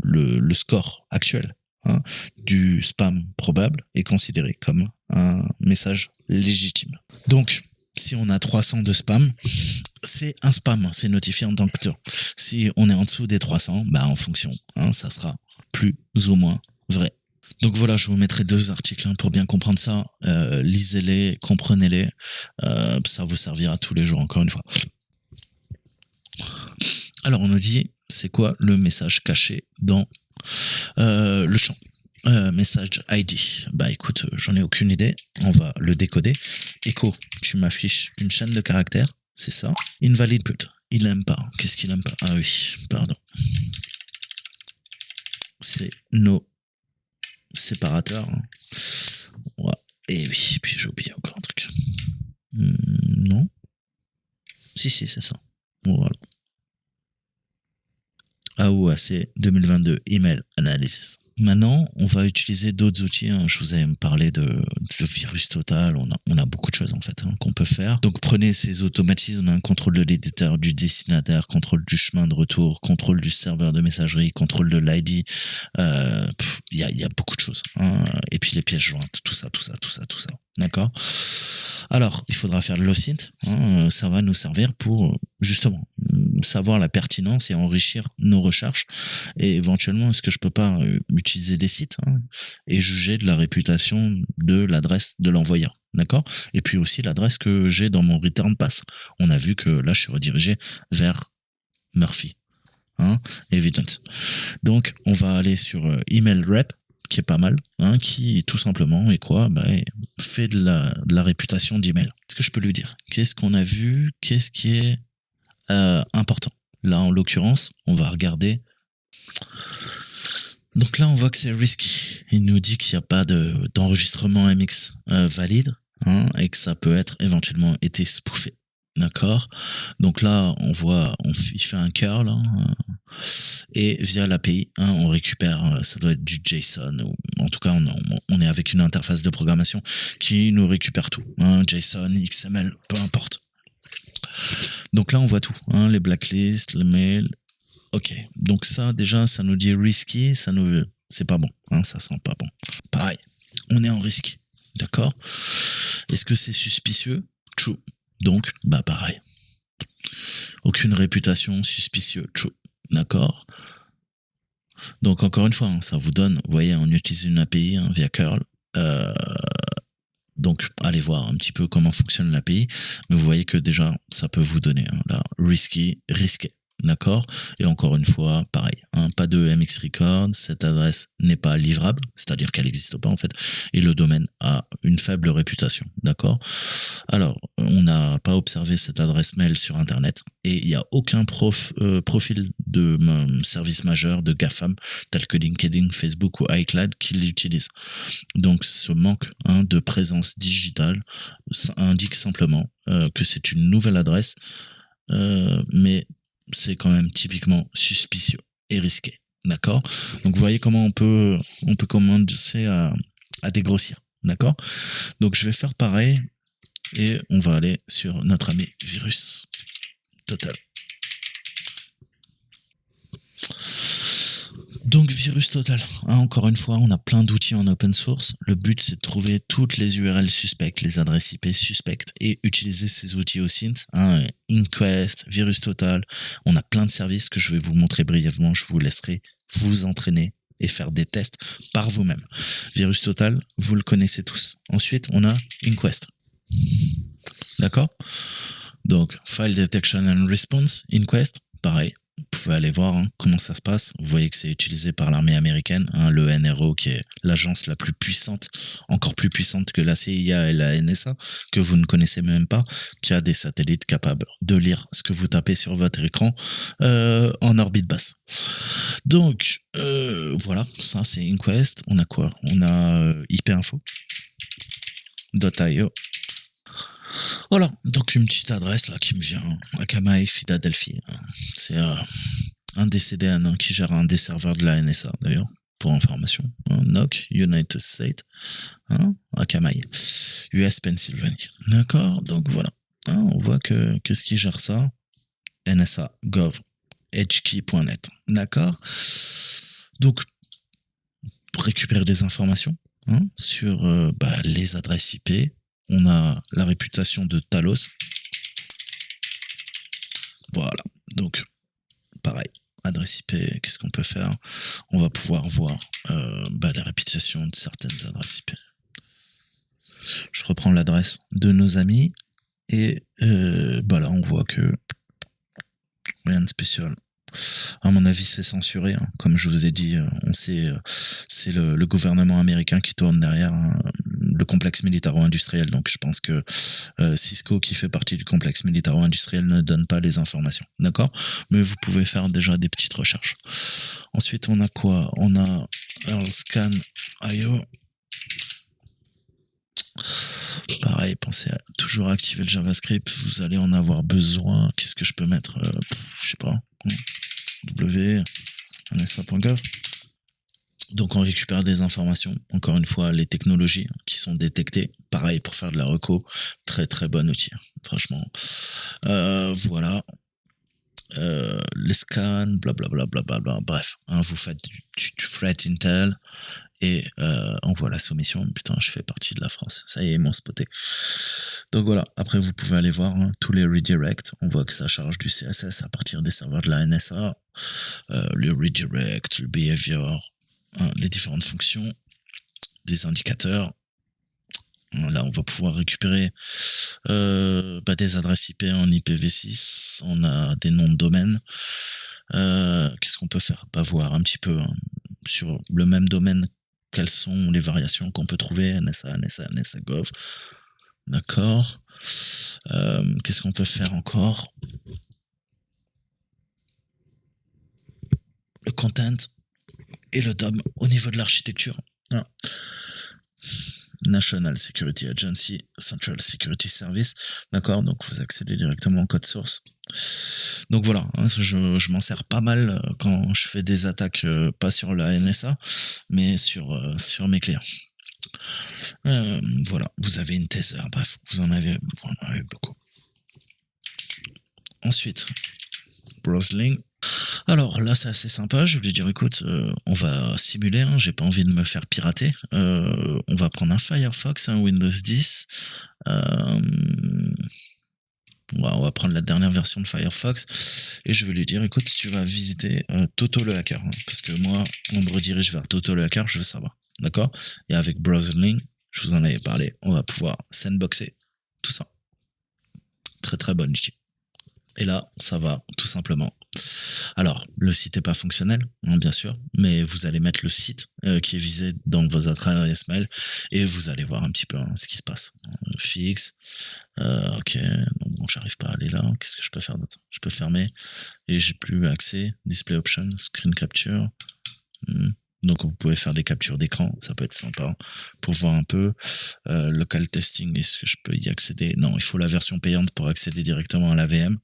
le score actuel hein, du spam probable est considéré comme un message légitime. Donc si on a 300 de spam, c'est un spam, c'est notifié en tant que tel. Si on est en dessous des 300, bah en fonction, hein, ça sera plus ou moins vrai. Donc voilà, je vous mettrai 2 articles hein, pour bien comprendre ça. Lisez-les, comprenez-les. Ça vous servira tous les jours, encore une fois. Alors, on nous dit, c'est quoi le message caché dans le champ message ID? Bah écoute, j'en ai aucune idée. On va le décoder. Echo, tu m'affiches une chaîne de caractères, c'est ça. Invalid put, il aime pas. Qu'est-ce qu'il aime pas? Ah oui, pardon. C'est nos séparateurs. Hein. Ouais. Et oui, puis j'ai oublié encore un truc. Non. Si, c'est ça. Voilà. AOAC 2022 Email Analysis. Maintenant, on va utiliser d'autres outils. Hein. Je vous ai parlé de virus total. On a beaucoup de choses en fait qu'on peut faire. Donc prenez ces automatismes, hein, contrôle de l'éditeur du destinataire, contrôle du chemin de retour, contrôle du serveur de messagerie, contrôle de l'ID. Il y a beaucoup de choses. Hein. Et puis les pièces jointes, tout ça. D'accord. Alors, il faudra faire le LOSINT. Hein, ça va nous servir pour justement savoir la pertinence et enrichir nos recherches. Et éventuellement, est-ce que je peux pas utiliser des sites et juger de la réputation de l'adresse de l'envoyeur. D'accord. Et puis aussi l'adresse que j'ai dans mon return pass. On a vu que là, je suis redirigé vers Murphy. Evident. Donc, on va aller sur email rep, qui est pas mal, qui tout simplement est quoi? Fait de la réputation d'email. Qu'est-ce que je peux lui dire? Qu'est-ce qu'on a vu? Qu'est-ce qui est important? Là, en l'occurrence, on va regarder. Donc là, on voit que c'est risky. Il nous dit qu'il n'y a pas d'enregistrement MX valide, et que ça peut être éventuellement été spoofé. D'accord. Donc là, on voit, il fait un curl, et via l'API, on récupère, ça doit être du JSON, ou en tout cas, on est avec une interface de programmation qui nous récupère tout, JSON, XML, peu importe. Donc là, on voit tout, les blacklists, les mails. Ok. Donc ça, déjà, ça nous dit risky, c'est pas bon, ça sent pas bon. Pareil, on est en risque, d'accord. Est-ce que c'est suspicieux? True. Donc, pareil. Aucune réputation, suspicieux, true. D'accord. Donc, encore une fois, ça vous donne, vous voyez, on utilise une API via curl. Donc, allez voir un petit peu comment fonctionne l'API. Mais vous voyez que déjà, ça peut vous donner, là, risqué. D'accord. Et encore une fois, pareil, pas de MX record, cette adresse n'est pas livrable, c'est-à-dire qu'elle n'existe pas en fait, et le domaine a une faible réputation, d'accord. Alors, on n'a pas observé cette adresse mail sur Internet, et il n'y a aucun profil de service majeur de GAFAM, tel que LinkedIn, Facebook ou iCloud, qui l'utilise. Donc, ce manque de présence digitale indique simplement que c'est une nouvelle adresse, mais c'est quand même typiquement suspicieux et risqué. D'accord. Donc vous voyez comment on peut commencer à dégrossir. D'accord. Donc je vais faire pareil et on va aller sur notre ami virus total. Donc virus total, encore une fois, on a plein d'outils en open source. Le but, c'est de trouver toutes les URL suspectes, les adresses IP suspectes et utiliser ces outils au SYNT. Inquest, virus total, on a plein de services que je vais vous montrer brièvement. Je vous laisserai vous entraîner et faire des tests par vous-même. Virus total, vous le connaissez tous. Ensuite, on a Inquest. D'accord? Donc, File Detection and Response, Inquest, pareil. Vous pouvez aller voir comment ça se passe. Vous voyez que c'est utilisé par l'armée américaine, le NRO qui est l'agence la plus puissante, encore plus puissante que la CIA et la NSA, que vous ne connaissez même pas, qui a des satellites capables de lire ce que vous tapez sur votre écran en orbite basse. Donc, voilà, ça c'est Inquest. On a quoi? On a IP Info, .io. Voilà, donc une petite adresse là qui me vient, Akamai, Philadelphie. C'est un des CDN qui gère un des serveurs de la NSA d'ailleurs, pour information. NOC, United States, Akamai, US Pennsylvanie. D'accord, donc voilà. On voit que ce qui gère ça, NSA, gov, edgekey.net. D'accord. Donc, pour récupérer des informations sur les adresses IP, on a la réputation de Talos. Voilà. Donc, pareil. Adresse IP, qu'est-ce qu'on peut faire? On va pouvoir voir la réputation de certaines adresses IP. Je reprends l'adresse de nos amis. Et là, on voit que rien de spécial. À mon avis, c'est censuré, hein. Comme je vous ai dit, on sait, c'est le gouvernement américain qui tourne derrière, hein, le complexe militaro-industriel. Donc, je pense que Cisco, qui fait partie du complexe militaro-industriel, ne donne pas les informations. D'accord? Mais vous pouvez faire déjà des petites recherches. Ensuite, on a quoi? On a Earl Scan IO. Pareil, pensez à toujours activer le JavaScript. Vous allez en avoir besoin. Qu'est-ce que je peux mettre? Je sais pas. nsa.gov. Donc on récupère des informations, encore une fois les technologies qui sont détectées, pareil pour faire de la reco, très très bon outil, franchement. Voilà, les scans, blablabla, bref, hein, vous faites du threat intel et on voit la soumission. Putain, je fais partie de la France, ça y est, ils m'ont spoté. Donc voilà, après vous pouvez aller voir, hein, tous les redirects, on voit que ça charge du CSS à partir des serveurs de la NSA, le redirect, le behavior, hein, les différentes fonctions, des indicateurs. Là, on va pouvoir récupérer des adresses IP en IPv6, on a des noms de domaine. Qu'est-ce qu'on peut faire? Voir un petit peu, hein, sur le même domaine, quelles sont les variations qu'on peut trouver, NSA, Gov. D'accord. Qu'est-ce qu'on peut faire encore? Le content et le DOM au niveau de l'architecture. Ah. National Security Agency, Central Security Service, d'accord, donc vous accédez directement au code source. Donc voilà, hein, je m'en sers pas mal quand je fais des attaques, pas sur la NSA, mais sur mes clients. Voilà, vous avez une Tether, bref, vous en avez beaucoup. Ensuite, Browsling. Alors là, c'est assez sympa. Je vais dire, écoute, on va simuler, hein, j'ai pas envie de me faire pirater. On va prendre un Firefox, un Windows 10. On va prendre la dernière version de Firefox et je vais lui dire, écoute, tu vas visiter Toto le hacker, hein, parce que moi, on me redirige vers Toto le hacker, je veux savoir. D'accord? Et avec Browsling, je vous en avais parlé, on va pouvoir sandboxer tout ça. Très très bon outil. Et là, ça va tout simplement. Alors, le site n'est pas fonctionnel, hein, bien sûr, mais vous allez mettre le site qui est visé dans vos adresses mail et vous allez voir un petit peu, hein, ce qui se passe. Fixe, ok, bon, j'arrive pas à aller là. Qu'est-ce que je peux faire d'autre? Je peux fermer et j'ai plus accès. Display options, screen capture. Donc vous pouvez faire des captures d'écran, ça peut être sympa pour voir un peu. Local testing, est-ce que je peux y accéder? Non, il faut la version payante pour accéder directement à la VM,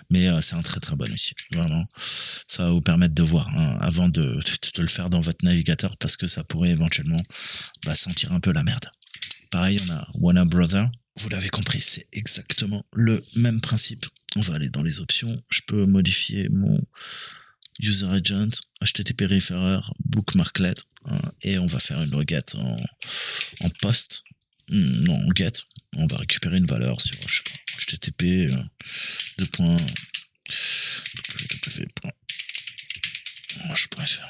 mais c'est un très très bon outil, vraiment. Ça va vous permettre de voir, hein, avant de le faire dans votre navigateur, parce que ça pourrait éventuellement sentir un peu la merde. Pareil, on a Warner Brother. Vous l'avez compris, c'est exactement le même principe. On va aller dans les options, je peux modifier mon user agent, HTTP referrer, bookmarklet, hein, et on va faire une requête en post, non, en get. On va récupérer une valeur sur, je sais pas, HTTP je préfère.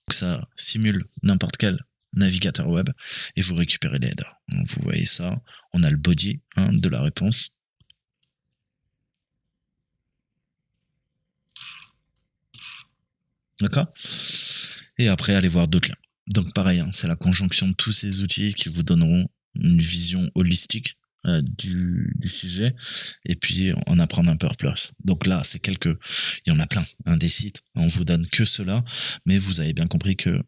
Ça simule n'importe quel navigateur web et vous récupérez les headers. Vous voyez ça, on a le body, hein, de la réponse. D'accord? Et après, allez voir d'autres liens. Donc pareil, hein, c'est la conjonction de tous ces outils qui vous donneront une vision holistique du sujet et puis en apprendre un peu plus. Donc là, il y en a plein, hein, des sites, on vous donne que cela, mais vous avez bien compris que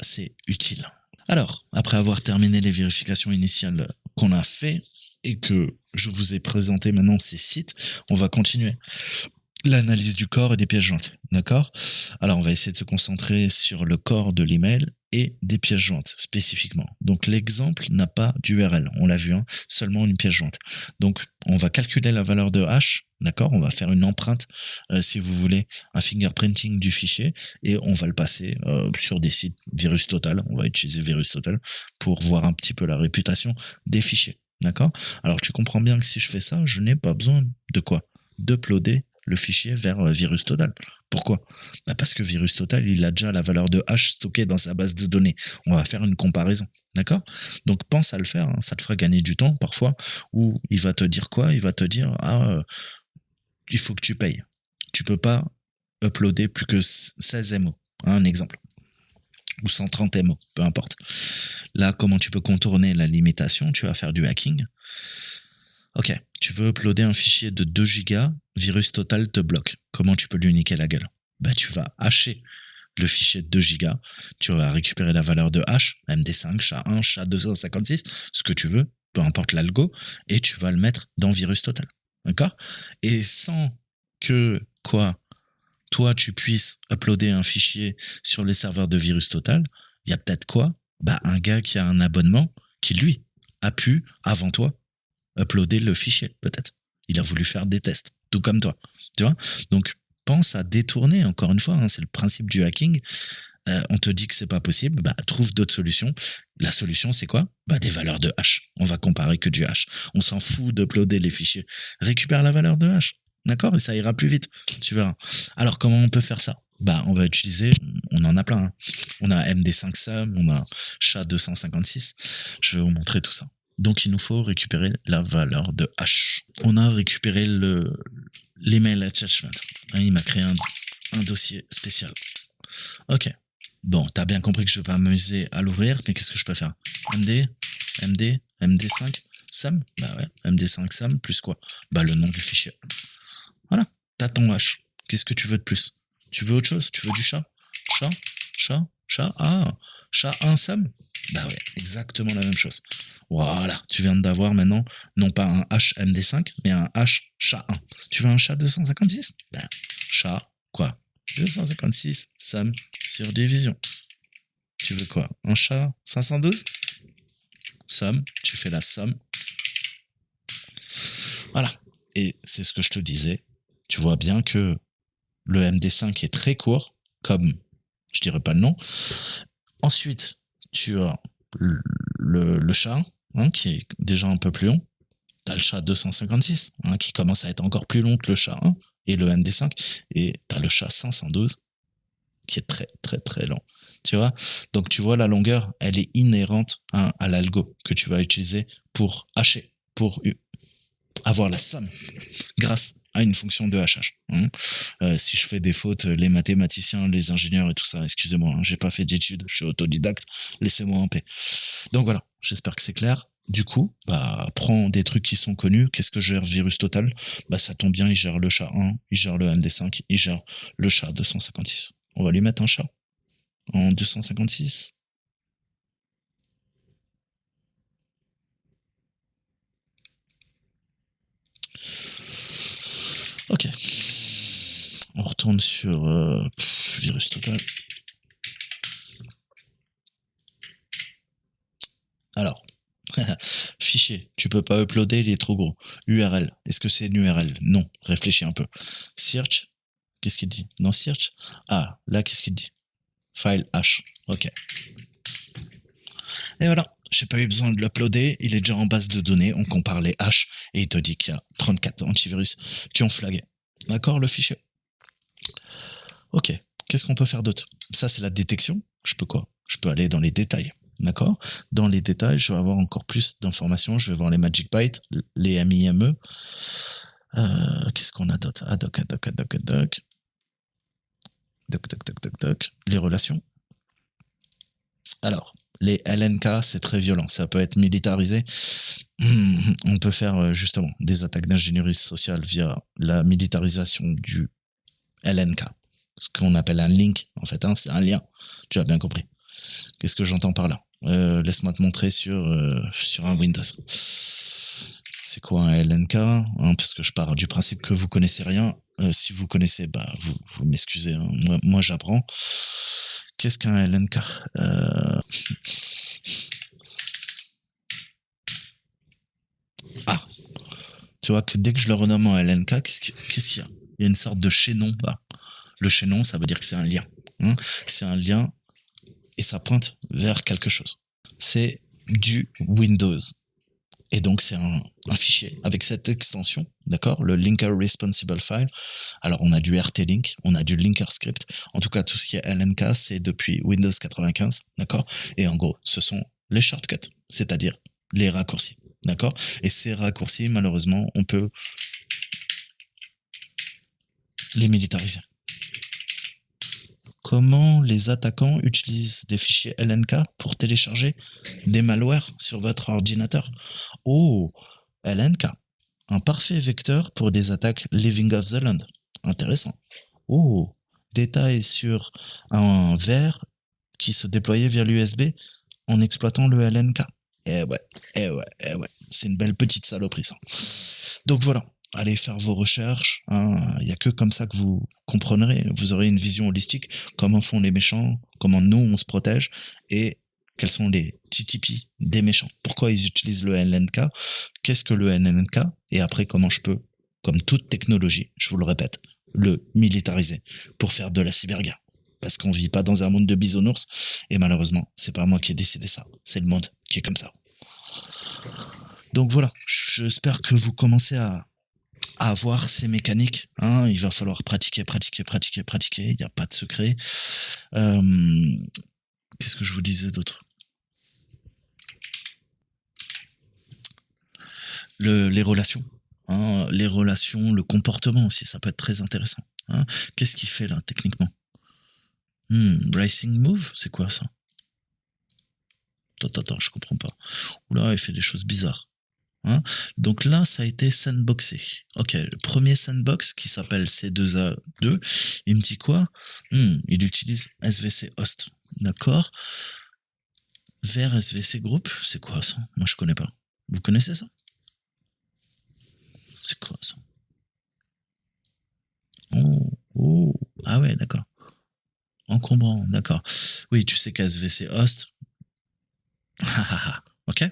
c'est utile. Alors, après avoir terminé les vérifications initiales qu'on a fait et que je vous ai présenté maintenant ces sites, on va continuer l'analyse du corps et des pièces jointes, d'accord? Alors, on va essayer de se concentrer sur le corps de l'email et des pièces jointes, spécifiquement. Donc, l'exemple n'a pas d'URL, on l'a vu, hein, seulement une pièce jointe. Donc, on va calculer la valeur de hash, d'accord? On va faire une empreinte, si vous voulez, un fingerprinting du fichier, et on va le passer sur des sites VirusTotal. On va utiliser VirusTotal pour voir un petit peu la réputation des fichiers, d'accord? Alors, tu comprends bien que si je fais ça, je n'ai pas besoin de quoi? D'uploader le fichier vers VirusTotal. Pourquoi? Parce que VirusTotal, il a déjà la valeur de hash stockée dans sa base de données. On va faire une comparaison, d'accord? Donc pense à le faire, hein, ça te fera gagner du temps parfois, où il va te dire quoi? Il va te dire, il faut que tu payes. Tu peux pas uploader plus que 16 MO, un exemple, ou 130 MO, peu importe. Là, comment tu peux contourner la limitation? Tu vas faire du hacking. Ok, tu veux uploader un fichier de 2 gigas, VirusTotal te bloque. Comment tu peux lui niquer la gueule? Bah, tu vas hacher le fichier de 2 gigas, tu vas récupérer la valeur de hash, MD5, SHA-1, SHA-256, ce que tu veux, peu importe l'algo, et tu vas le mettre dans VirusTotal. D'accord? Et sans que, toi, tu puisses uploader un fichier sur les serveurs de VirusTotal, il y a peut-être un gars qui a un abonnement qui, lui, a pu, avant toi, uploader le fichier, peut-être. Il a voulu faire des tests, tout comme toi. Tu vois? Donc, pense à détourner, encore une fois, hein, c'est le principe du hacking. On te dit que c'est pas possible, trouve d'autres solutions. La solution, c'est quoi? Des valeurs de hash. On va comparer que du hash. On s'en fout d'uploader les fichiers. Récupère la valeur de hash. D'accord? Et ça ira plus vite. Tu verras. Alors, comment on peut faire ça? On va utiliser, on en a plein. Hein. On a MD5SAM, on a SHA-256. Je vais vous montrer tout ça. Donc, il nous faut récupérer la valeur de hash. On a récupéré l'email attachment. Il m'a créé un dossier spécial. Ok. Bon, t'as bien compris que je vais m'amuser à l'ouvrir, mais qu'est-ce que je peux faire? MD5, SAM? Ouais, MD5 SAM, plus quoi? Le nom du fichier. Voilà, t'as ton hash. Qu'est-ce que tu veux de plus? Tu veux autre chose? Tu veux du chat? SHA-1 SAM? Ouais, exactement la même chose. Voilà, tu viens d'avoir maintenant, non pas un hash MD5, mais un hash SHA-1. Tu veux un SHA-256? SHA, 256 SAM sur division. Tu veux quoi? Un SHA-512? Somme, tu fais la somme. Voilà. Et c'est ce que je te disais. Tu vois bien que le MD5 est très court, comme, je dirais pas le nom. Ensuite, tu as le SHA, qui est déjà un peu plus long. Tu as le SHA-256, qui commence à être encore plus long que le SHA-1 et le MD5. Et tu as le SHA-512, qui est très, très, très long. Tu vois? Donc, tu vois, la longueur, elle est inhérente à l'algo que tu vas utiliser pour hacher, pour avoir la somme grâce à une fonction de hachage. Si je fais des fautes, les mathématiciens, les ingénieurs et tout ça, excusez-moi, j'ai pas fait d'études, je suis autodidacte, laissez-moi en paix. Donc voilà, j'espère que c'est clair. Du coup, prends des trucs qui sont connus. Qu'est-ce que gère VirusTotal? Ça tombe bien, il gère le SHA-1, il gère le MD5, il gère le SHA-256. On va lui mettre un SHA en 256. Ok. On retourne sur VirusTotal. Alors, fichier, tu peux pas uploader, il est trop gros. URL, est-ce que c'est une URL? Non, réfléchis un peu. Search, qu'est-ce qu'il dit? Non, search. Là, qu'est-ce qu'il dit? File hash. Ok. Et voilà, j'ai pas eu besoin de l'uploader, il est déjà en base de données, on compare les hash et il te dit qu'il y a 34 antivirus qui ont flagué. D'accord, le fichier? Ok, qu'est-ce qu'on peut faire d'autre? Ça, c'est la détection. Je peux quoi? Je peux aller dans les détails. D'accord? Dans les détails, je vais avoir encore plus d'informations. Je vais voir les Magic Bytes, les MIME. Qu'est-ce qu'on a d'autre? Doc. Les relations. Alors, les LNK, c'est très violent. Ça peut être militarisé. On peut faire justement des attaques d'ingénierie sociale via la militarisation du LNK. Ce qu'on appelle un link, en fait, c'est un lien. Tu as bien compris. Qu'est-ce que j'entends par là? Laisse-moi te montrer sur un Windows. C'est quoi un LNK? Parce que je pars du principe que vous connaissez rien. Si vous connaissez, vous m'excusez. Moi j'apprends. Qu'est-ce qu'un LNK? Tu vois que dès que je le renomme en LNK, qu'est-ce qu'il y a? Il y a une sorte de chaînon là. Le chaînon, ça veut dire que c'est un lien. C'est un lien et ça pointe vers quelque chose. C'est du Windows. Et donc, c'est un fichier avec cette extension, d'accord? Le Linker Responsible File. Alors, on a du RT-Link, on a du Linker Script. En tout cas, tout ce qui est LNK, c'est depuis Windows 95, d'accord? Et en gros, ce sont les shortcuts, c'est-à-dire les raccourcis, d'accord? Et ces raccourcis, malheureusement, on peut les militariser. comment les attaquants utilisent des fichiers LNK pour télécharger des malwares sur votre ordinateur. Oh, LNK, un parfait vecteur pour des attaques living off the land. Intéressant. Oh, détail sur un ver qui se déployait via l'USB en exploitant le LNK. Eh ouais. C'est une belle petite saloperie, ça. Donc voilà. Allez faire vos recherches. Il y a que comme ça que vous comprendrez. Vous aurez une vision holistique. Comment font les méchants, comment nous on se protège et quels sont les TTP des méchants. Pourquoi ils utilisent le LNK, qu'est-ce que le LNK et après comment je peux, comme toute technologie, je vous le répète, le militariser pour faire de la cyberguerre. Parce qu'on vit pas dans un monde de bisounours et malheureusement, c'est pas moi qui ai décidé ça. C'est le monde qui est comme ça. Donc voilà, j'espère que vous commencez à avoir ces mécaniques. Il va falloir pratiquer. Il n'y a pas de secret. Qu'est-ce que je vous disais d'autre? Les relations. Les relations, le comportement aussi, ça peut être très intéressant. Qu'est-ce qu'il fait là, techniquement? Racing move, c'est quoi ça? Attends, je comprends pas. Oula, il fait des choses bizarres. Donc là, ça a été sandboxé. Ok, le premier sandbox qui s'appelle C2A2, il me dit quoi? Il utilise SVC host. D'accord. Vers SVC group, c'est quoi ça? Moi, je connais pas. Vous connaissez ça? C'est quoi ça? Oh, ah ouais, d'accord. Encombrant, d'accord. Oui, tu sais qu'SVC host. Ok.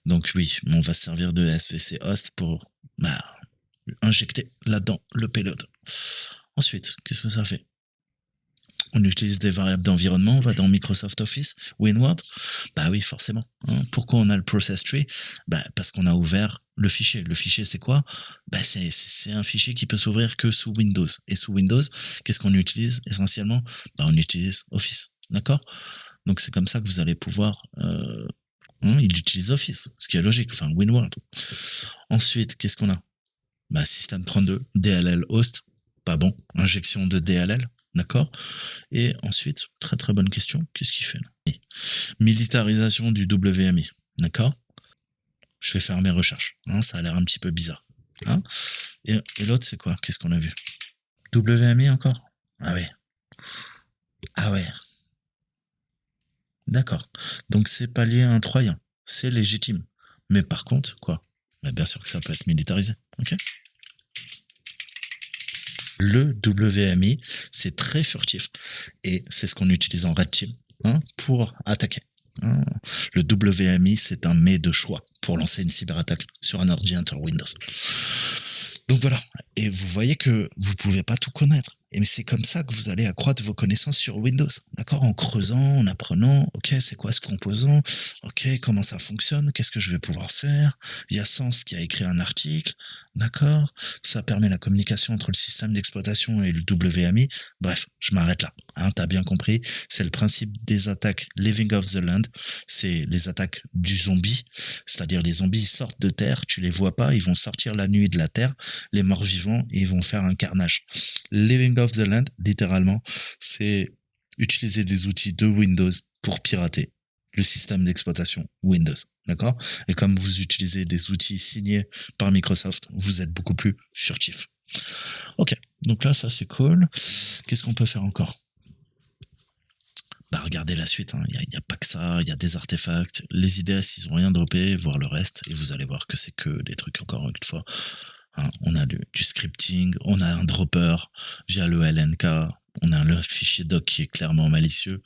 Donc oui, on va se servir de SVC host pour injecter là-dedans le payload. Ensuite, qu'est-ce que ça fait? On utilise des variables d'environnement, on va dans Microsoft Office, WinWord. Bah oui, forcément. Pourquoi on a le process tree? Parce qu'on a ouvert le fichier. Le fichier, c'est quoi? C'est un fichier qui peut s'ouvrir que sous Windows. Et sous Windows, qu'est-ce qu'on utilise essentiellement? On utilise Office. D'accord? Donc c'est comme ça que vous allez pouvoir... il utilise Office, ce qui est logique, enfin WinWord. Ensuite, qu'est-ce qu'on a? System32, DLL host, pas bon, injection de DLL, d'accord? Et ensuite, très très bonne question, qu'est-ce qu'il fait là? Militarisation du WMI, d'accord? Je vais faire mes recherches, ça a l'air un petit peu bizarre. Et l'autre, c'est quoi? Qu'est-ce qu'on a vu? WMI encore? Ah ouais. D'accord. Donc c'est pas lié à un Troyen. C'est légitime. Mais par contre, quoi? Bien sûr que ça peut être militarisé. Ok? Le WMI, c'est très furtif. Et c'est ce qu'on utilise en Red Team pour attaquer. Le WMI, c'est un mais de choix pour lancer une cyberattaque sur un ordinateur Windows. Donc voilà. Et vous voyez que vous pouvez pas tout connaître. Et c'est comme ça que vous allez accroître vos connaissances sur Windows. D'accord? En creusant, en apprenant, ok, c'est quoi ce composant? Ok, comment ça fonctionne? Qu'est-ce que je vais pouvoir faire? Il y a Sens qui a écrit un article. D'accord? Ça permet la communication entre le système d'exploitation et le WMI. Bref, je m'arrête là. T'as bien compris. C'est le principe des attaques living off the land. C'est les attaques du zombie. C'est-à-dire les zombies ils sortent de terre, tu les vois pas, ils vont sortir la nuit de la terre, les morts vivants, et ils vont faire un carnage. Living off the land, littéralement, c'est utiliser des outils de Windows pour pirater le système d'exploitation Windows. D'accord? Et comme vous utilisez des outils signés par Microsoft, vous êtes beaucoup plus furtif. Ok, donc là, ça c'est cool. Qu'est-ce qu'on peut faire encore? Regardez la suite, il n'y a pas que ça, il y a des artefacts. Les IDS, ils ont rien droppé, voir le reste, et vous allez voir que c'est que des trucs, encore une fois. On a du scripting, on a un dropper via le LNK, on a le fichier doc qui est clairement malicieux.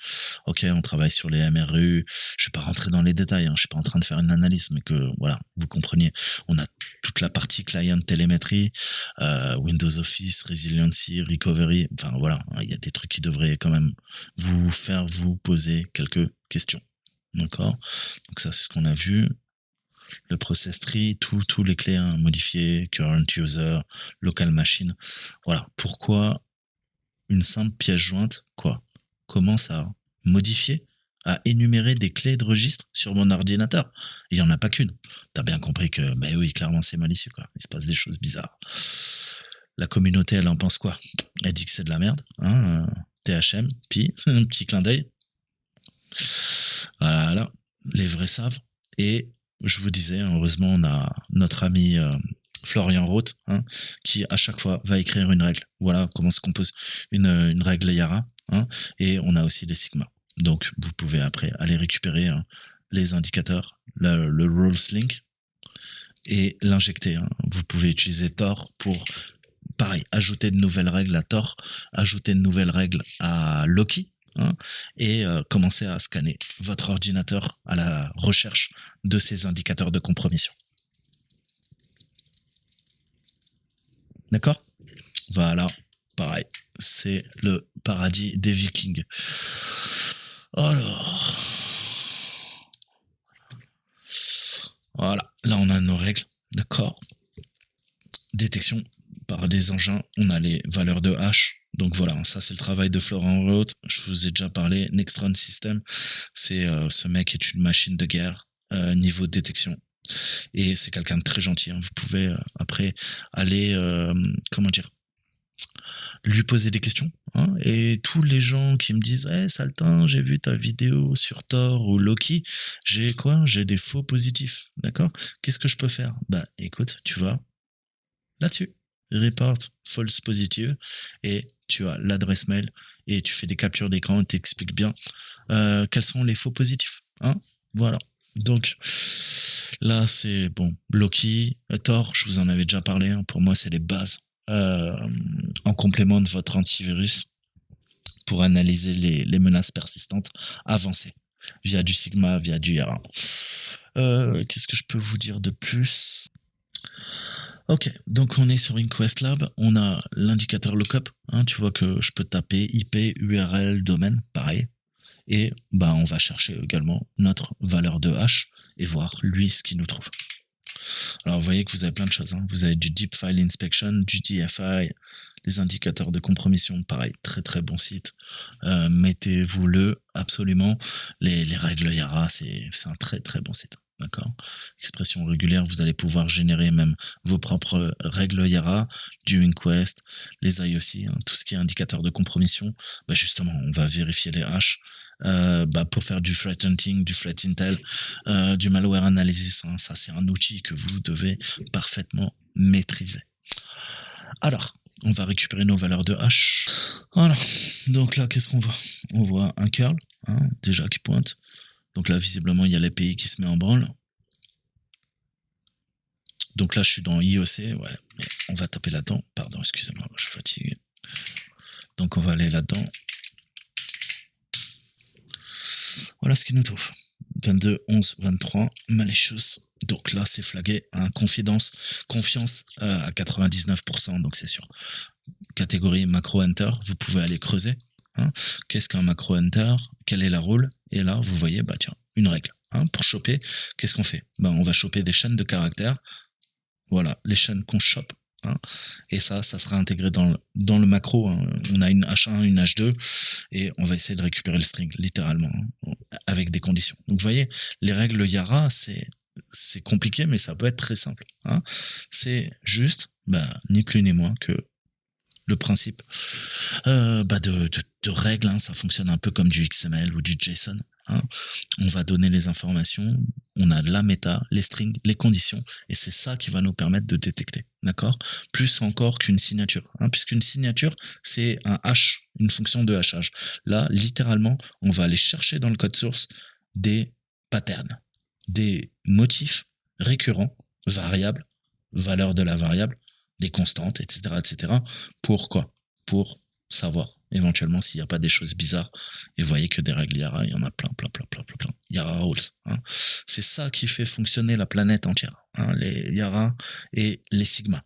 Ok, on travaille sur les MRU. Je vais pas rentrer dans les détails, je suis pas en train de faire une analyse, mais que voilà, vous compreniez. On a toute la partie client télémétrie, Windows Office, Resiliency, Recovery. Enfin voilà, il y a des trucs qui devraient quand même vous faire vous poser quelques questions. D'accord? Donc ça, c'est ce qu'on a vu. Le process tree, tous les clés modifiées, current user, local machine. Voilà. Pourquoi une simple pièce jointe, commence à modifier, à énumérer des clés de registre sur mon ordinateur. Il n'y en a pas qu'une. T'as bien compris que, oui, clairement, c'est malicieux, Il se passe des choses bizarres. La communauté, elle en pense quoi? Elle dit que c'est de la merde, THM, Pi, un petit clin d'œil. Voilà, les vrais savent. Et je vous disais, heureusement, on a notre ami Florian Roth, hein, qui à chaque fois va écrire une règle. Voilà comment se compose une règle Yara. Hein, et on a aussi les sigma. Donc vous pouvez après aller récupérer les indicateurs, le rule link et l'injecter. Hein. Vous pouvez utiliser Tor pour, pareil, ajouter de nouvelles règles à Tor, ajouter de nouvelles règles à Loki. Hein, et commencer à scanner votre ordinateur à la recherche de ces indicateurs de compromission. D'accord ? Voilà, pareil, c'est le paradis des Vikings. Alors, voilà, là on a nos règles, d'accord ? Détection par des engins, on a les valeurs de hash. Donc voilà, ça c'est le travail de Florian Roth. Je vous ai déjà parlé. Nextron System, c'est ce mec est une machine de guerre niveau détection. Et c'est quelqu'un de très gentil. Hein. Vous pouvez après aller, comment dire, lui poser des questions. Hein. Et tous les gens qui me disent hey, Saltin, j'ai vu ta vidéo sur Thor ou Loki, j'ai des faux positifs. D'accord ? Qu'est-ce que je peux faire ? Bah écoute, tu vas là-dessus. Report false positive et tu as l'adresse mail et tu fais des captures d'écran et t'expliques bien quels sont les faux positifs. Hein, voilà. Donc là c'est bon. Loki, Tor, je vous en avais déjà parlé. Hein, pour moi c'est les bases en complément de votre antivirus pour analyser les menaces persistantes avancées via du Sigma, via du Yara. Qu'est-ce que je peux vous dire de plus ? Ok, donc on est sur InQuestLab, on a l'indicateur lookup, hein, tu vois que je peux taper IP, URL, domaine, pareil, et bah on va chercher également notre valeur de hash et voir lui ce qu'il nous trouve. Alors vous voyez que vous avez plein de choses, hein. Vous avez du Deep File Inspection, du DFI, les indicateurs de compromission, pareil, très très bon site, mettez-vous-le absolument, les règles Yara, c'est un très très bon site. D'accord. Expression régulière, vous allez pouvoir générer même vos propres règles Yara, du InQuest, les IOC, hein, tout ce qui est indicateur de compromission. Bah justement, on va vérifier les hash pour faire du threat hunting, du threat intel, du malware analysis. Hein, ça, c'est un outil que vous devez parfaitement maîtriser. Alors, on va récupérer nos valeurs de hash. Voilà. Donc là, qu'est-ce qu'on voit ? On voit un curl, hein, déjà qui pointe. Donc là, visiblement, il y a l'API qui se met en branle. Donc là, je suis dans IOC, ouais, mais on va taper là-dedans. Pardon, excusez-moi, je suis fatigué. Donc on va aller là-dedans. Voilà ce qu'il nous trouve. 22, 11, 23, malicious. Donc là, c'est flagué, hein, confiance à 99%, donc c'est sûr. Catégorie macro enter, vous pouvez aller creuser. Hein. Qu'est-ce qu'un macro enter ? Quelle est la rôle ? Et là, vous voyez, bah tiens, une règle. Hein, pour choper, qu'est-ce qu'on fait ? Bah, on va choper des chaînes de caractères. Voilà, les chaînes qu'on chope. Hein, et ça sera intégré dans le macro. Hein. On a une H1, une H2, et on va essayer de récupérer le string, littéralement, hein, avec des conditions. Donc, vous voyez, les règles Yara, c'est compliqué, mais ça peut être très simple. Hein. C'est juste, ni plus ni moins que le principe de règles, hein, ça fonctionne un peu comme du XML ou du JSON. Hein. On va donner les informations, on a la méta, les strings, les conditions, et c'est ça qui va nous permettre de détecter, d'accord ? Plus encore qu'une signature, hein, puisqu'une signature, c'est un hash, une fonction de hachage. Là, littéralement, on va aller chercher dans le code source des patterns, des motifs récurrents, variables, valeur de la variable, des constantes, etc. Pour quoi ? Pour savoir éventuellement s'il n'y a pas des choses bizarres. Et vous voyez que des règles Yara, il y en a plein. Yara rules. Hein. C'est ça qui fait fonctionner la planète entière. Hein, les Yara et les Sigma.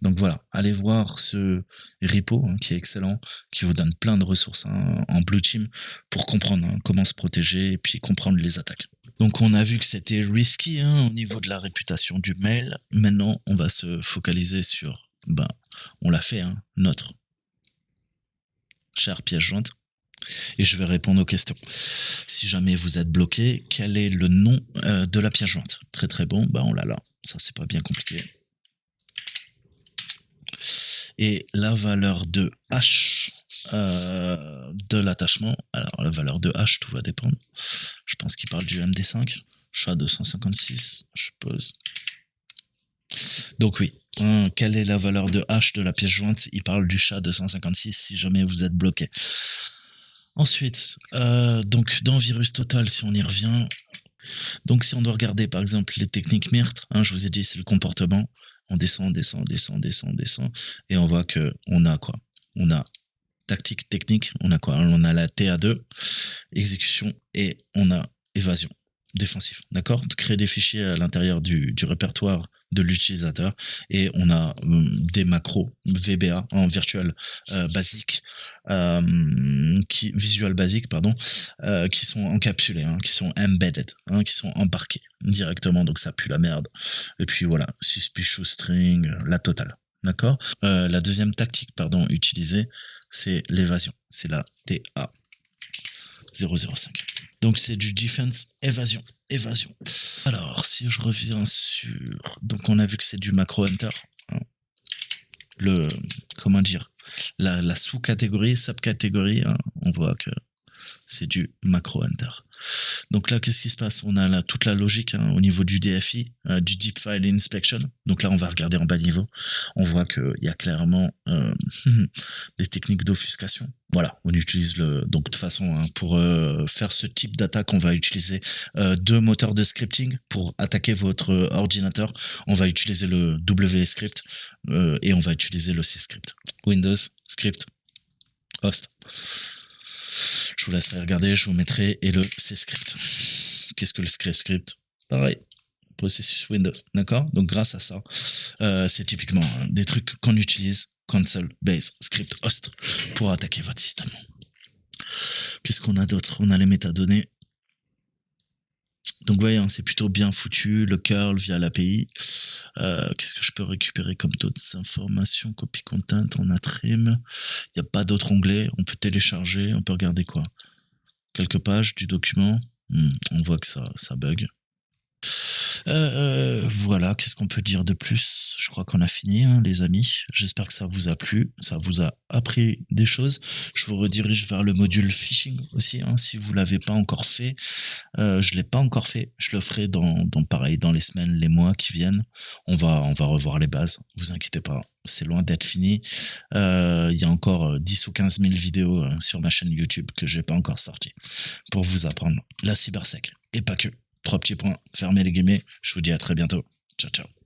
Donc voilà, allez voir ce repo hein, qui est excellent, qui vous donne plein de ressources hein, en Blue Team pour comprendre hein, comment se protéger et puis comprendre les attaques. Donc on a vu que c'était risky hein, au niveau de la réputation du mail. Maintenant, on va se focaliser sur, on l'a fait, hein, notre chère pièce jointe. Et je vais répondre aux questions. Si jamais vous êtes bloqué, quel est le nom de la pièce jointe ? Très très bon, on l'a là. Ça, c'est pas bien compliqué. Et la valeur de hash de l'attachement. Alors, la valeur de H, tout va dépendre. Je pense qu'il parle du MD5. SHA-256, je pose. Donc oui, quelle est la valeur de H de la pièce jointe? Il parle du SHA-256 si jamais vous êtes bloqué. Ensuite, donc dans VirusTotal, si on y revient, donc si on doit regarder par exemple les techniques MIRT, je vous ai dit c'est le comportement, on descend, et on voit que on a quoi? On a tactique, technique, on a quoi? On a la TA2, exécution, et on a évasion, défensif, d'accord? De créer des fichiers à l'intérieur du répertoire de l'utilisateur, et on a des macros VBA en virtual basique, visual basic, pardon, qui sont encapsulés, qui sont embedded, qui sont embarqués directement, donc ça pue la merde. Et puis voilà, suspicious string, la totale, d'accord? La deuxième tactique, pardon, utilisée, c'est l'évasion, c'est la TA 005. Donc c'est du defense, évasion. Alors si je reviens sur, donc on a vu que c'est du macro hunter, le, comment dire, la sous-catégorie, subcatégorie, on voit que c'est du macro hunter. Donc là, qu'est-ce qui se passe? On a là toute la logique au niveau du DFI, du Deep File Inspection. Donc là, on va regarder en bas niveau. On voit qu'il y a clairement des techniques d'offuscation. Voilà, on utilise donc de toute façon, pour faire ce type d'attaque, on va utiliser deux moteurs de scripting. Pour attaquer votre ordinateur, on va utiliser le WScript et on va utiliser le C-Script. Windows, Script, Host. Je vous laisserai regarder, je vous mettrai, et le C-Script. Qu'est-ce que le C-Script? Pareil, processus Windows, d'accord? Donc grâce à ça, c'est typiquement des trucs qu'on utilise, console, base, script, host, pour attaquer votre système. Qu'est-ce qu'on a d'autre? On a les métadonnées. Donc voyez, c'est plutôt bien foutu, le curl via l'API. Qu'est-ce que je peux récupérer comme d'autres informations? Copy content, on a trim. Il n'y a pas d'autres onglets. On peut télécharger, on peut regarder quoi? Quelques pages du document. On voit que ça bug. Voilà, qu'est-ce qu'on peut dire de plus? Je crois qu'on a fini, les amis. J'espère que ça vous a plu, ça vous a appris des choses. Je vous redirige vers le module phishing aussi, si vous l'avez pas encore fait. Je l'ai pas encore fait, je le ferai pareil, dans les semaines, les mois qui viennent. On va revoir les bases, vous inquiétez pas, c'est loin d'être fini. Il y a encore 10 ou 15 000 vidéos sur ma chaîne YouTube que j'ai pas encore sorties pour vous apprendre la cybersec, et pas que. 3 petits points, fermez les guillemets, je vous dis à très bientôt. Ciao, ciao.